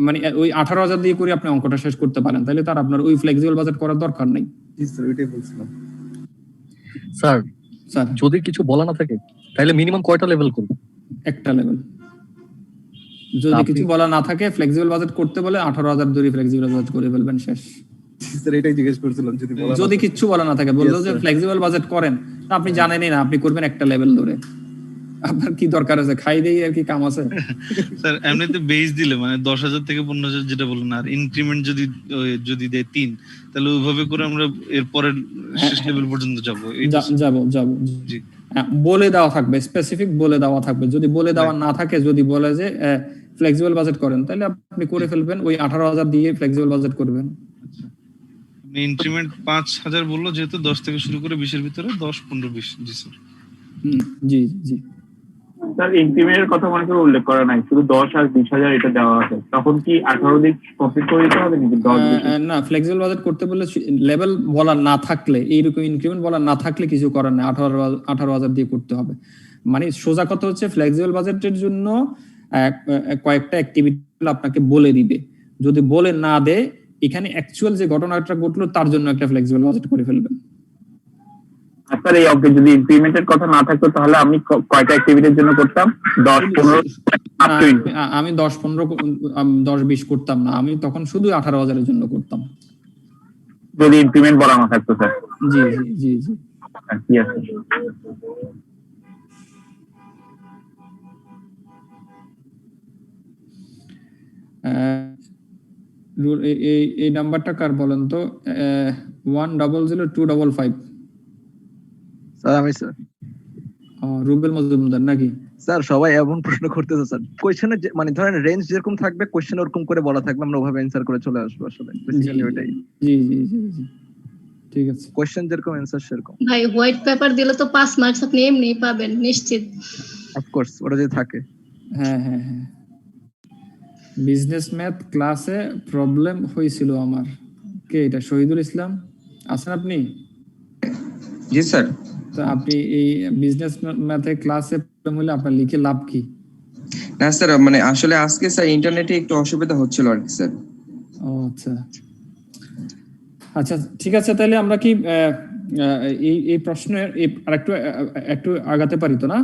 মানে ওই 18,000 দিয়ে করে আপনি অঙ্কটা শেষ করতে পারেন, তাহলে তার আপনার ওই ফ্লেক্সিবল বাজেট করার দরকার নেই। জি স্যার ওইটাই বলছিলাম। স্যার যদি কিছু বলা না থাকে তাহলে মিনিমাম কয়টা লেভেল করব? একটা লেভেল। যদি কিছু বলা না থাকে ফ্লেক্সিবল বাজেট করতে বলে 18,000 ধরে ফ্লেক্সিবল বাজেট করে ফেলবেন, শেষ। স্যার এটাই জিজ্ঞেস করছিলাম, যদি কিছু বলা না থাকে, বললো যে ফ্লেক্সিবল বাজেট করেন, তা আপনি জানেনই না, আপনি করবেন একটা লেভেল ধরে, আপনার কি দরকার আছে? খাই দেই আর কি কাম আছে? স্যার এমনিতে বেস দিলে মানে 10,000 থেকে 15,000 যেটা বললেন, আর ইনক্রিমেন্ট যদি দেয় 3, তাহলে ওইভাবে করে আমরা এর পরের শেষ লেভেল পর্যন্ত যাব। জি বলে দেওয়া থাকবে, স্পেসিফিক বলে দেওয়া থাকবে। যদি বলে দেওয়া না থাকে, যদি বলে যে ফ্লেক্সিবল বাজেট করেন, তাহলে আপনি করে ফেলবেন, ওই 18,000 দিয়ে ফ্লেক্সিবল বাজেট করবেন। ইনক্রিমেন্ট 5,000 বললো, যেহেতু 10 থেকে শুরু করে 20 এর ভিতরে 10, 15, 20। জি স্যার। জি জি স্যার ইনক্রিমেন্টের কথা মনে করে উল্লেখ করা নাই, শুধু 10 আর 20,000 এটা দেওয়া আছে, তখন কি 18 দিক কমপ্লিট করে দিতে হবে নাকি? 10 না, ফ্লেক্সিবল বাজেট করতে বলে লেভেল বলা না থাকলে, এইরকম ইনক্রিমেন্ট বলা না থাকলে কিছু করার নেই, 18,000 দিয়ে করতে হবে। মানে সোজা কথা হচ্ছে ফ্লেক্সিবল বাজেটের জন্য কয়েকটা অ্যাক্টিভিটি আপনাকে বলে দিবে, যদি বলে না দেয়, এখানে অ্যাকচুয়াল যে ঘটনাটা ঘটলো তার জন্য একটা ফ্লেক্সিবল বাজেট করে ফেলবেন। স্যার এই অঙ্কে যদি ইনক্রিমেন্টের কথা না থাকতো তাহলে আমি কয়টা অ্যাক্টিভিটির জন্য করতাম? 10, 15? আমি 10, 15, 10, 20 করতাম না, আমি তখন শুধু 18,000 এর জন্য করতাম, যদি ইনক্রিমেন্ট বলা না থাকতো স্যার। জি জি জি ঠিক আছে। এই নাম্বারটা কার বলেন তো? 1000255। স্যার আমি স্যার রুবেল মজুমদার নাকি? স্যার সবাই এমন প্রশ্ন করতেছে স্যার, কোশ্চেনে মানে ধরেন রেঞ্জ যেরকম থাকবে কোশ্চেন ওরকম করে বলা থাকবে, আমরা ওভাবে অ্যানসার করে চলে আসবো, আসলে বেসিক্যালি ওইটাই। জি জি জি জি ঠিক আছে, কোশ্চেন যেরকম অ্যানসার সেরকম। ভাই হোয়াইট পেপার দিলে তো 5 মার্কস আপনি এমনিই পাবেন নিশ্চিত। অফ কোর্স ওটা যদি থাকে। হ্যাঁ হ্যাঁ হ্যাঁ, বিজনেস ম্যাথ ক্লাসে প্রবলেম হয়েছিল আমার। কে এটা? শহীদুল ইসলাম আছেন আপনি? জি স্যার। তো আপনি এই বিজনেস ম্যাথে ক্লাসে প্রবলেম হলে আপনার লিখে লাভ কি? না স্যার, মানে আসলে আজকে স্যার ইন্টারনেটে একটু অসুবিধা হচ্ছিল আর কি স্যার। ও আচ্ছা আচ্ছা, ঠিক আছে, তাহলে আমরা কি এই প্রশ্নের একটু আগাতে পারি তো না?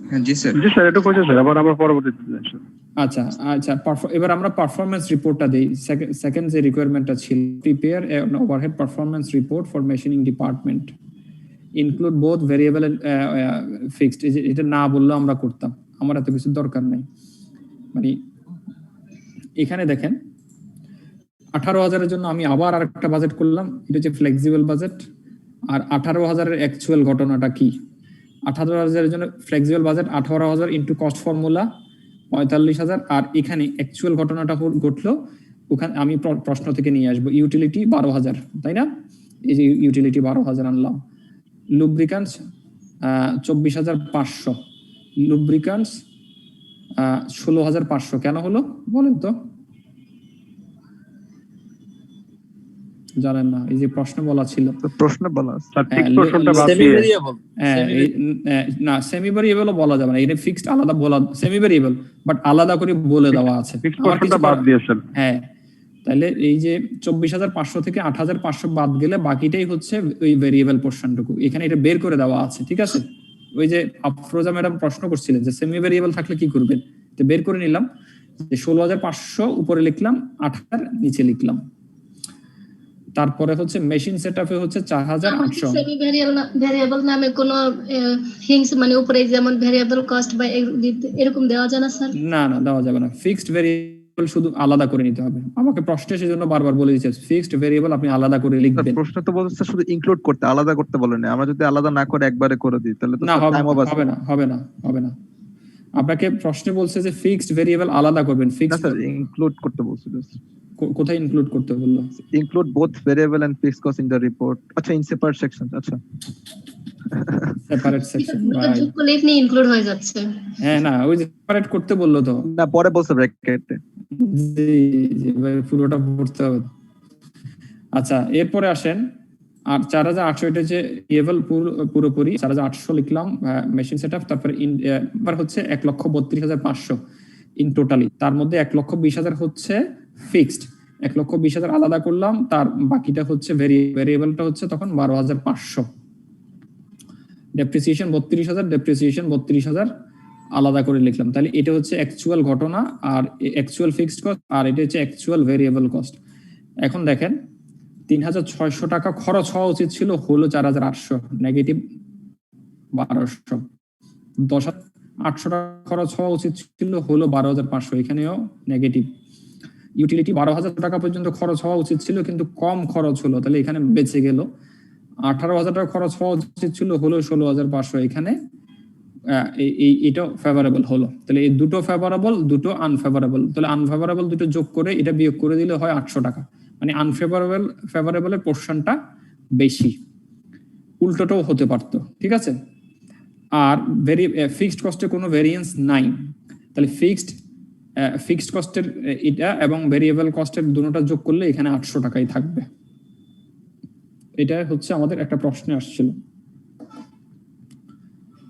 হ্যাঁ জি স্যার। জি স্যার, এটা কইছে স্যার, আবার আমরা পরবর্তীতে। আচ্ছা আচ্ছা, এবার আমরা পারফরম্যান্স রিপোর্টটা দেই। সেকেন্ড যে রিকোয়ারমেন্টটা ছিল, prepare an overhead performance report for machining department, include both variable and fixed। এটা না বললেও আমরা করতাম, আমার এত কিছু দরকার নাই। মানে এখানে দেখেন 18,000 এর জন্য আমি আবার আরেকটা বাজেট করলাম, এটা হচ্ছে ফ্লেক্সিবল বাজেট। আর 18,000 এর অ্যাকচুয়াল ঘটনাটা কি? 18,000 এর জন্য flexible budget 18,000 into cost formula 45,000, আর এখানে অ্যাকচুয়াল ঘটনাটা ঘটলো, ওখানে আমি প্রশ্ন থেকে নিয়ে আসবো ইউটিলিটি 12,000, তাই না? এই যে ইউটিলিটি 12,000 আনলাম। লুব্রিকান্টস 24,500, লুব্রিকান্টস 16,500। কেন হলো বলেন তো? জানেন না? এই যে প্রশ্ন বলা ছিল, প্রশ্ন বলা না, সেমি ভেরিয়েবলও বলা যাবে না, এটা ফিক্সড আলাদা বলা, সেমি ভেরিয়েবল বাট আলাদা করে বলে দেওয়া আছে। হ্যাঁ, তাহলে এই যে 24,500 থেকে 8,500 বাদ গেলে বাকিটাই হচ্ছে ওই ভেরিয়েবল পোর্শনটুকু, এখানে এটা বের করে দেওয়া আছে, ঠিক আছে? ওই যে আফরোজা ম্যাডাম প্রশ্ন করছিলেন যে সেমি ভেরিয়েবল থাকলে কি করবেন, তো বের করে নিলাম যে 16,500 উপরে লিখলাম, 8,000 নিচে লিখলাম। তারপরে হচ্ছে মেশিন সেটআপে হচ্ছে 4,800। সেমি ভেরিয়েবল নামে কোনো থিংস মানে উপরে যেমন ভেরিয়েবল কস্ট বা এরকম দেওয়া যায় না স্যার? না না, দেওয়া যাবে না। ফিক্সড ভেরিয়েবল ভেরিয়েবল শুধু আলাদা করে নিতে হবে। আমাকে প্রশ্নে সেজন্য বারবার বলে দিচ্ছে ফিক্সড ভেরিয়েবল আপনি আলাদা করে লিখবেন। প্রশ্ন তো বলছে শুধু ইনক্লুড করতে, আলাদা করতে বলেন। আমরা যদি আলাদা না করে একবারে করে দিই তাহলে তো না টাইমও বাঁচবে। হবে না। আপনাকে প্রশ্নে বলছে যে ফিক্সড ভেরিয়েবল আলাদা করবেন। না ফিক্সড স্যার, ইনক্লুড করতে বলছিল। কোথায় ইনক্লুড করতে বললো? Include both variable and fixed cost in the report. আচ্ছা, ইন সেপারেট সেকশন। আচ্ছা, সেপারেট সেকশন যোগ করলে এমনি ইনক্লুড হয়ে যাচ্ছে। হ্যাঁ না, ওই যে সেপারেট করতে বললো তো। না, পরে বলছে ব্র্যাকেটে। জি ভাই, পুরোটা পড়তে হবে। আচ্ছা, এরপরে আসেন। আর 4800 এটা যে লেভেল পুরোপুরি 4800 লিখলাম মেশিন সেটআপ। তারপরে এবার হচ্ছে 1,32,500 ইন টোটালি। তার মধ্যে 1,20,000 হচ্ছে ফিক্সড, 1,20,000 আলাদা করলাম। তার বাকিটা হচ্ছে ভেরিয়েবলটা হচ্ছে তখন 12,500। ডেপ্রিসিয়েশন 32,000, ডেপ্রিসিয়েশন 32,000 আলাদা করে লিখলাম। তাহলে এটা হচ্ছে অ্যাকচুয়াল ঘটনা আর অ্যাকচুয়াল ফিক্সড কস্ট, আর এটা হচ্ছে অ্যাকচুয়াল ভেরিয়েবল কস্ট। এখন দেখেন 3,600 টাকা খরচ হওয়া উচিত ছিল, হলো 4,800, নেগেটিভ 1,200। 10,800 টাকা খরচ হওয়া উচিত ছিল, হলো 12,500, এখানেও নেগেটিভ। ইউটিলিটি 12,000 টাকা পর্যন্ত খরচ হওয়া উচিত ছিল, কিন্তু কম খরচ হলো, তাহলে এখানে বেঁচে গেল। 18,000 টাকা খরচ হওয়া উচিত ছিল, হলো 16,500, এখানে এটা ফেভারেবল হলো। তাহলে এই দুটো ফেভারেবল, দুটো আনফেভারেবল। তাহলে আনফেভারেবল দুটো যোগ করে এটা বিয়োগ করে দিলে হয় 800 টাকা। মানে ফেভারেবলের পোর্শনটা বেশি। উল্টোটাও হতে পারতো, ঠিক আছে। আর ফিক্সড কস্টে কোনো ভেরিয়েন্স নাই, তাহলে ফিক্সড কস্টের এটা এবং ভেরিয়েবল কস্টের দুটোটা যোগ করলে এখানে 800 টাকাই থাকবে। এটা হচ্ছে আমাদের একটা প্রশ্নে আসছিল।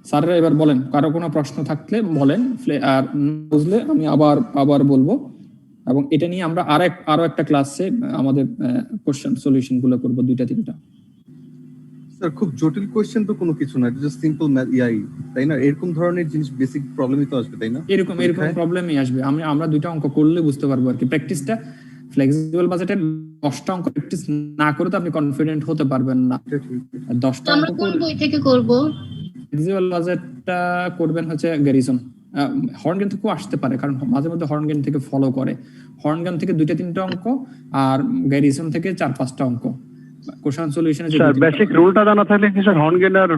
স্যাররা এবার বলেন, কারো কোনো প্রশ্ন থাকলে বলেন, আর বুঝলে আমি আবার বলবো। এবং এটা নিয়ে আমরা আরো একটা ক্লাসে আমাদের কোশ্চেন সলিউশন গুলো করবো, 2-3টা। স্যার, খুব জটিল কোশ্চেন তো কোনো কিছু না, জাস্ট সিম্পল ম্যাথ, তাই না? এরকম ধরনের জিনিস, বেসিক প্রবলেমই তো আসবে, তাই না? এরকম প্রবলেমই আসবে। আমরা 2টা অঙ্ক করলে বুঝতে পারবো আর কি। প্র্যাকটিসটা ফ্লেক্সিবল বাজেটের 10টা অঙ্ক প্র্যাকটিস না করে তো আপনি কনফিডেন্ট হতে পারবেন না। 10টা আমরা কোন বই থেকে করব? ফ্লেক্সিবল বাজেটটা করবেন হচ্ছে গ্যারিসন। হর্নগেন থেকেও আসতে পারে, কারণ মাঝে মধ্যে হর্নগেন থেকে ফলো করে। হর্নগেন থেকে 2-3টা অঙ্ক, আর গ্যারিসন থেকে 4-5টা অঙ্ক। কোশ্চেন সলিউশনে যে স্যার বেসিক রুলটা জানা থাকলে কি স্যার হর্নগেন আর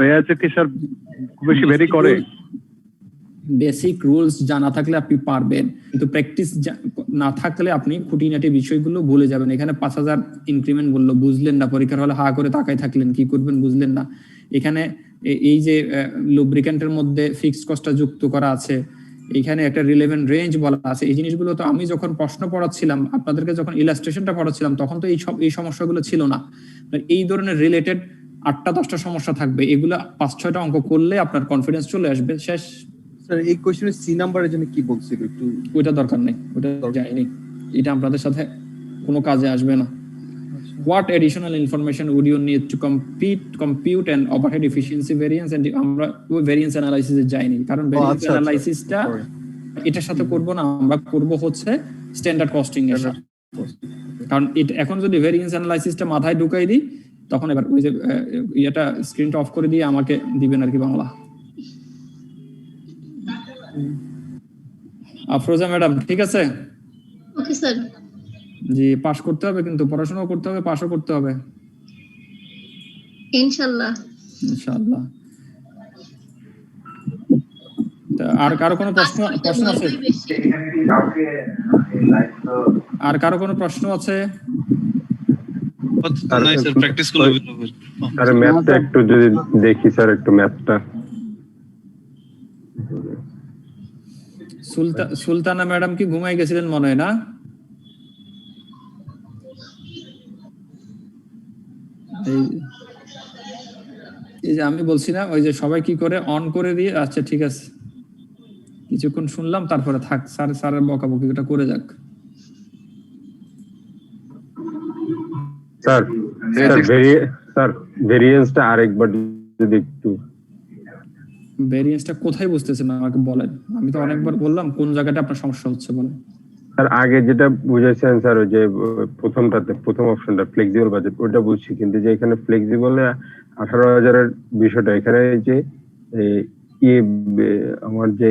এআইএস কি স্যার খুব বেশি ভেরি করে? বেসিক রুলস জানা থাকলে আপনি পারবেন, কিন্তু প্র্যাকটিস না থাকলে আপনি খুঁটিনাটি বিষয়গুলো ভুলে যাবেন। এখানে 5,000 ইনক্রিমেন্ট বললো, বুঝলেন না। পরীক্ষার হলে হা করে তাকায় থাকলেন, কি করবেন বুঝলেন না। এখানে এই যে লুব্রিক্যান্টের মধ্যে ফিক্সড কস্টটা যুক্ত করা আছে, এখানে একটা রিলেভেন্ট রেঞ্জ বলা আছে। এই জিনিসগুলো তো আমি যখন প্রশ্ন পড়াচ্ছিলাম, আপনাদেরকে যখন ইলাস্ট্রেশনটা পড়াচ্ছিলাম, তখন তো এই সমস্যাগুলো ছিল না। এই ধরনের রিলেটেড 8টা-10টা সমস্যা থাকবে, এগুলো 5-6টা অঙ্ক করলে আপনার কনফিডেন্স চলে আসবে। শেষ। স্যার, এই কোশ্চেনের সি নাম্বারের জন্য কি বলছিল একটু? ওইটা দরকার নেই, ওটা যায়নি, এটা আপনাদের সাথে কোনো কাজে আসবে না। What additional information would you need to compute and overhead efficiency variance? And আমরা variance analysis এ যাইনি, কারণ variance analysisটা এটার সাথে করব না, আমরা করব হচ্ছে স্ট্যান্ডার্ড কস্টিং এর সাথে। কারণ এখন যদি variance analysisটা মাথায় ঢুকাই দিই, তখন এবার ওই যে এটা স্ক্রিনটা অফ করে দিয়ে আমাকে দিবেন আর কি বাংলা। আফরোজা ম্যাডাম, ঠিক আছে? Okay sir. জি, পাস করতে হবে, কিন্তু পড়াশোনাও করতে হবে, পাসও করতে হবে ইনশাআল্লাহ। ইনশাআল্লাহ। আর কারো কোনো প্রশ্ন আছে? আর কারো কোনো প্রশ্ন আছে? প্র্যাকটিস করলে আরে ম্যাথটা একটু যদি দেখি স্যার, একটু ম্যাথটা। সুলতানা ম্যাডাম কি ঘুমাই গেছিলেন মনে হয় না? এই যে আমি বলছি না, ওই যে সবাই কি করে অন করে দিয়ে, আচ্ছা ঠিক আছে, কিছুক্ষণ শুনলাম, তারপরে থাক, স্যারের বকাবকিটা করে যাক। স্যার ভেরিয়েন্সটা আরেকবার যদি একটু। ভেরিয়েন্সটা কোথায় বুঝতেছেন আমাকে বলেন, আমি তো অনেকবার বললাম কোন জায়গাটা আপনার সমস্যা হচ্ছে বলেন। স্যার আগে যেটা বুঝেছেন স্যার, ওই যে প্রথম অপশনটা ফ্লেক্সিবল বাজেট, ওটা বুঝছি, কিন্তু যে এখানে ফ্লেক্সিবলে 18,000-এর বিষয়টা, এখানে যে আমার যে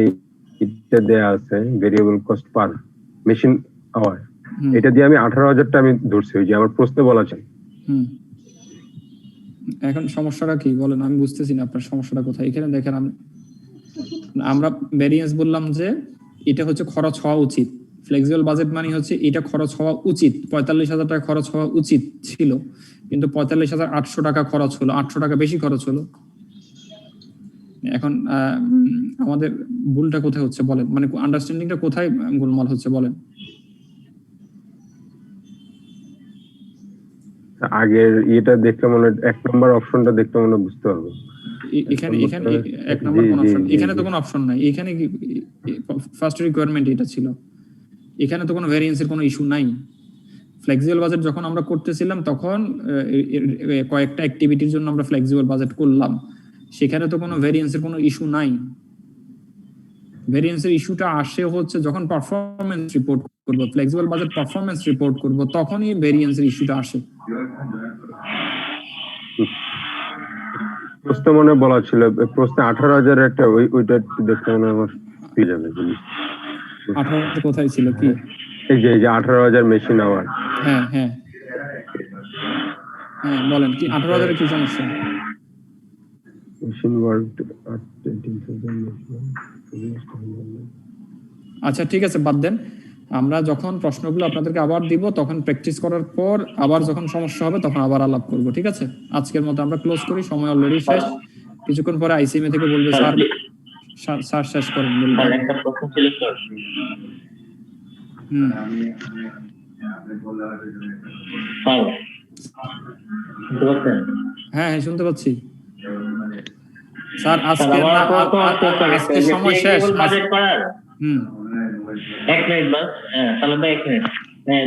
এটা দেয়া আছে variable cost per machine hour, এটা দিয়ে আমি 18,000টা আমি ধরছি, ওই যে আমার প্রশ্নে বলা চাই। এখন সমস্যাটা কি বলেন, আমি বুঝতেছি না আপনার সমস্যাটা কোথায়। এখানে দেখেন আমরা ভেরিয়েন্স বললাম যে এটা হচ্ছে খরচ হওয়া উচিত, ফ্লেক্সিবল বাজেট মানে হচ্ছে এটা খরচ হওয়া উচিত, 45,000 টাকা খরচ হওয়া উচিত ছিল, কিন্তু 45,800 টাকা খরচ হলো, 800 টাকা বেশি খরচ হলো। এখন আমাদের ভুলটা কোথায় হচ্ছে বলেন, মানে আন্ডারস্ট্যান্ডিংটা কোথায় গোলমাল হচ্ছে বলেন। আগের এটা দেখতে মনে, 1 নম্বর অপশনটা দেখতে মনে বুঝতে পারবো। এখানে 1 নম্বর কোন অপশন, এখানে তো কোনো অপশন নাই, এখানে ফার্স্ট রিকোয়ারমেন্ট এটা ছিল, এখানে তো কোনো ভেরিয়েন্সের কোনো ইস্যু নাই। ফ্লেক্সিবল বাজেট যখন আমরা করতেছিলাম তখন কয়েকটা অ্যাক্টিভিটির জন্য আমরা ফ্লেক্সিবল বাজেট করলাম, সেখানে তো কোনো ভেরিয়েন্সের কোনো ইস্যু নাই। ভেরিয়েন্সের ইস্যুটা আসে হচ্ছে যখন পারফরম্যান্স রিপোর্ট করব, ফ্লেক্সিবল বাজেট পারফরম্যান্স রিপোর্ট করব, তখনই ভেরিয়েন্সের ইস্যুটা আসে। প্রশ্ন মনে বলা ছিল, প্রশ্নে 18,000 একটা ওইটা দেখতে মনে আমার পেয়ে যাবে জিনিস। 18 কোথায় ছিল কি? এই যে 18,000 মেশিন আওয়ার। হ্যাঁ হ্যাঁ হ্যাঁ, বলেন কি 18,000 কি সমস্যা? মেশিন ওয়ার্ক আচ্ছা ঠিক আছে, বাদ দেন। আমরা যখন প্রশ্নগুলো আপনাদেরকে আবার দিব তখন প্র্যাকটিস করার পর আবার যখন সমস্যা হবে তখন আবার আলাপ করব, ঠিক আছে? আজকের মতো আমরা ক্লোজ করি, সময় অলরেডি শেষ। কিছুক্ষণ পরে আইসিএমএ থেকে বলবে স্যার স্যার শেষ করেন বলবে। একটা প্রশ্ন ছিল স্যার। হ্যাঁ হ্যাঁ শুনতে পাচ্ছি স্যার। আজকে সময় শেষ। এক মিনিট বাস, তাহলে ভাই 1 মিনিট।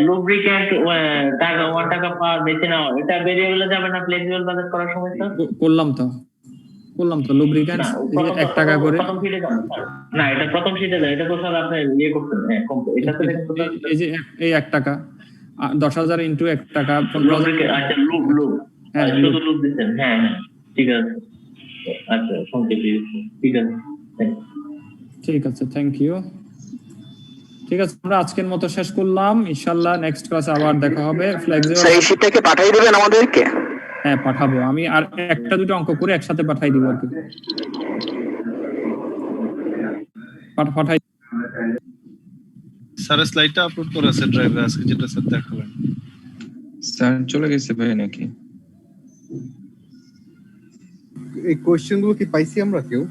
লুব্রিক্যান্ট টাকা 1 টাকা পার বেশি নাও, এটা ভেরিয়েবলে যাবে না ফ্লেক্সিবল বাজেট করার সময়? স্যার করলাম তো লুব্রিক্যান্ট 1 টাকা করে। প্রথম শীটে যান না, এটা প্রথম শীটে যান, এটা তো স্যার আপনি ইয়ে করতেন। এটা তো এই যে এই 1 টাকা 10,000 ইনটু 1 টাকা 15,000। আচ্ছা লুব হ্যাঁ, শুধু লুব দিচ্ছেন। হ্যাঁ হ্যাঁ ঠিক আছে, আচ্ছা সংক্ষেপে ঠিক আছে। ঠিক আছে, থ্যাংক ইউ। ঠিক আছে, আমরা আজকের মতো শেষ করলাম। ইনশাআল্লাহ নেক্সট ক্লাসে আবার দেখা হবে। ফ্লেক্সিবল এই শীটটাকে পাঠিয়ে দিবেন আমাদেরকে? হ্যাঁ পাঠাবো, আমি আর 1-2টা অঙ্ক করে একসাথে পাঠাই দিব আর কি। পাঠাই। স্যার স্লাইডটা আপলোড করা আছে ড্রাইভে আজকে, যেটা স্যার দেখালেন। স্যার চলে গেছে ভাই নাকি? এই কোশ্চেনগুলো কি পাইছি আমরা কেউ?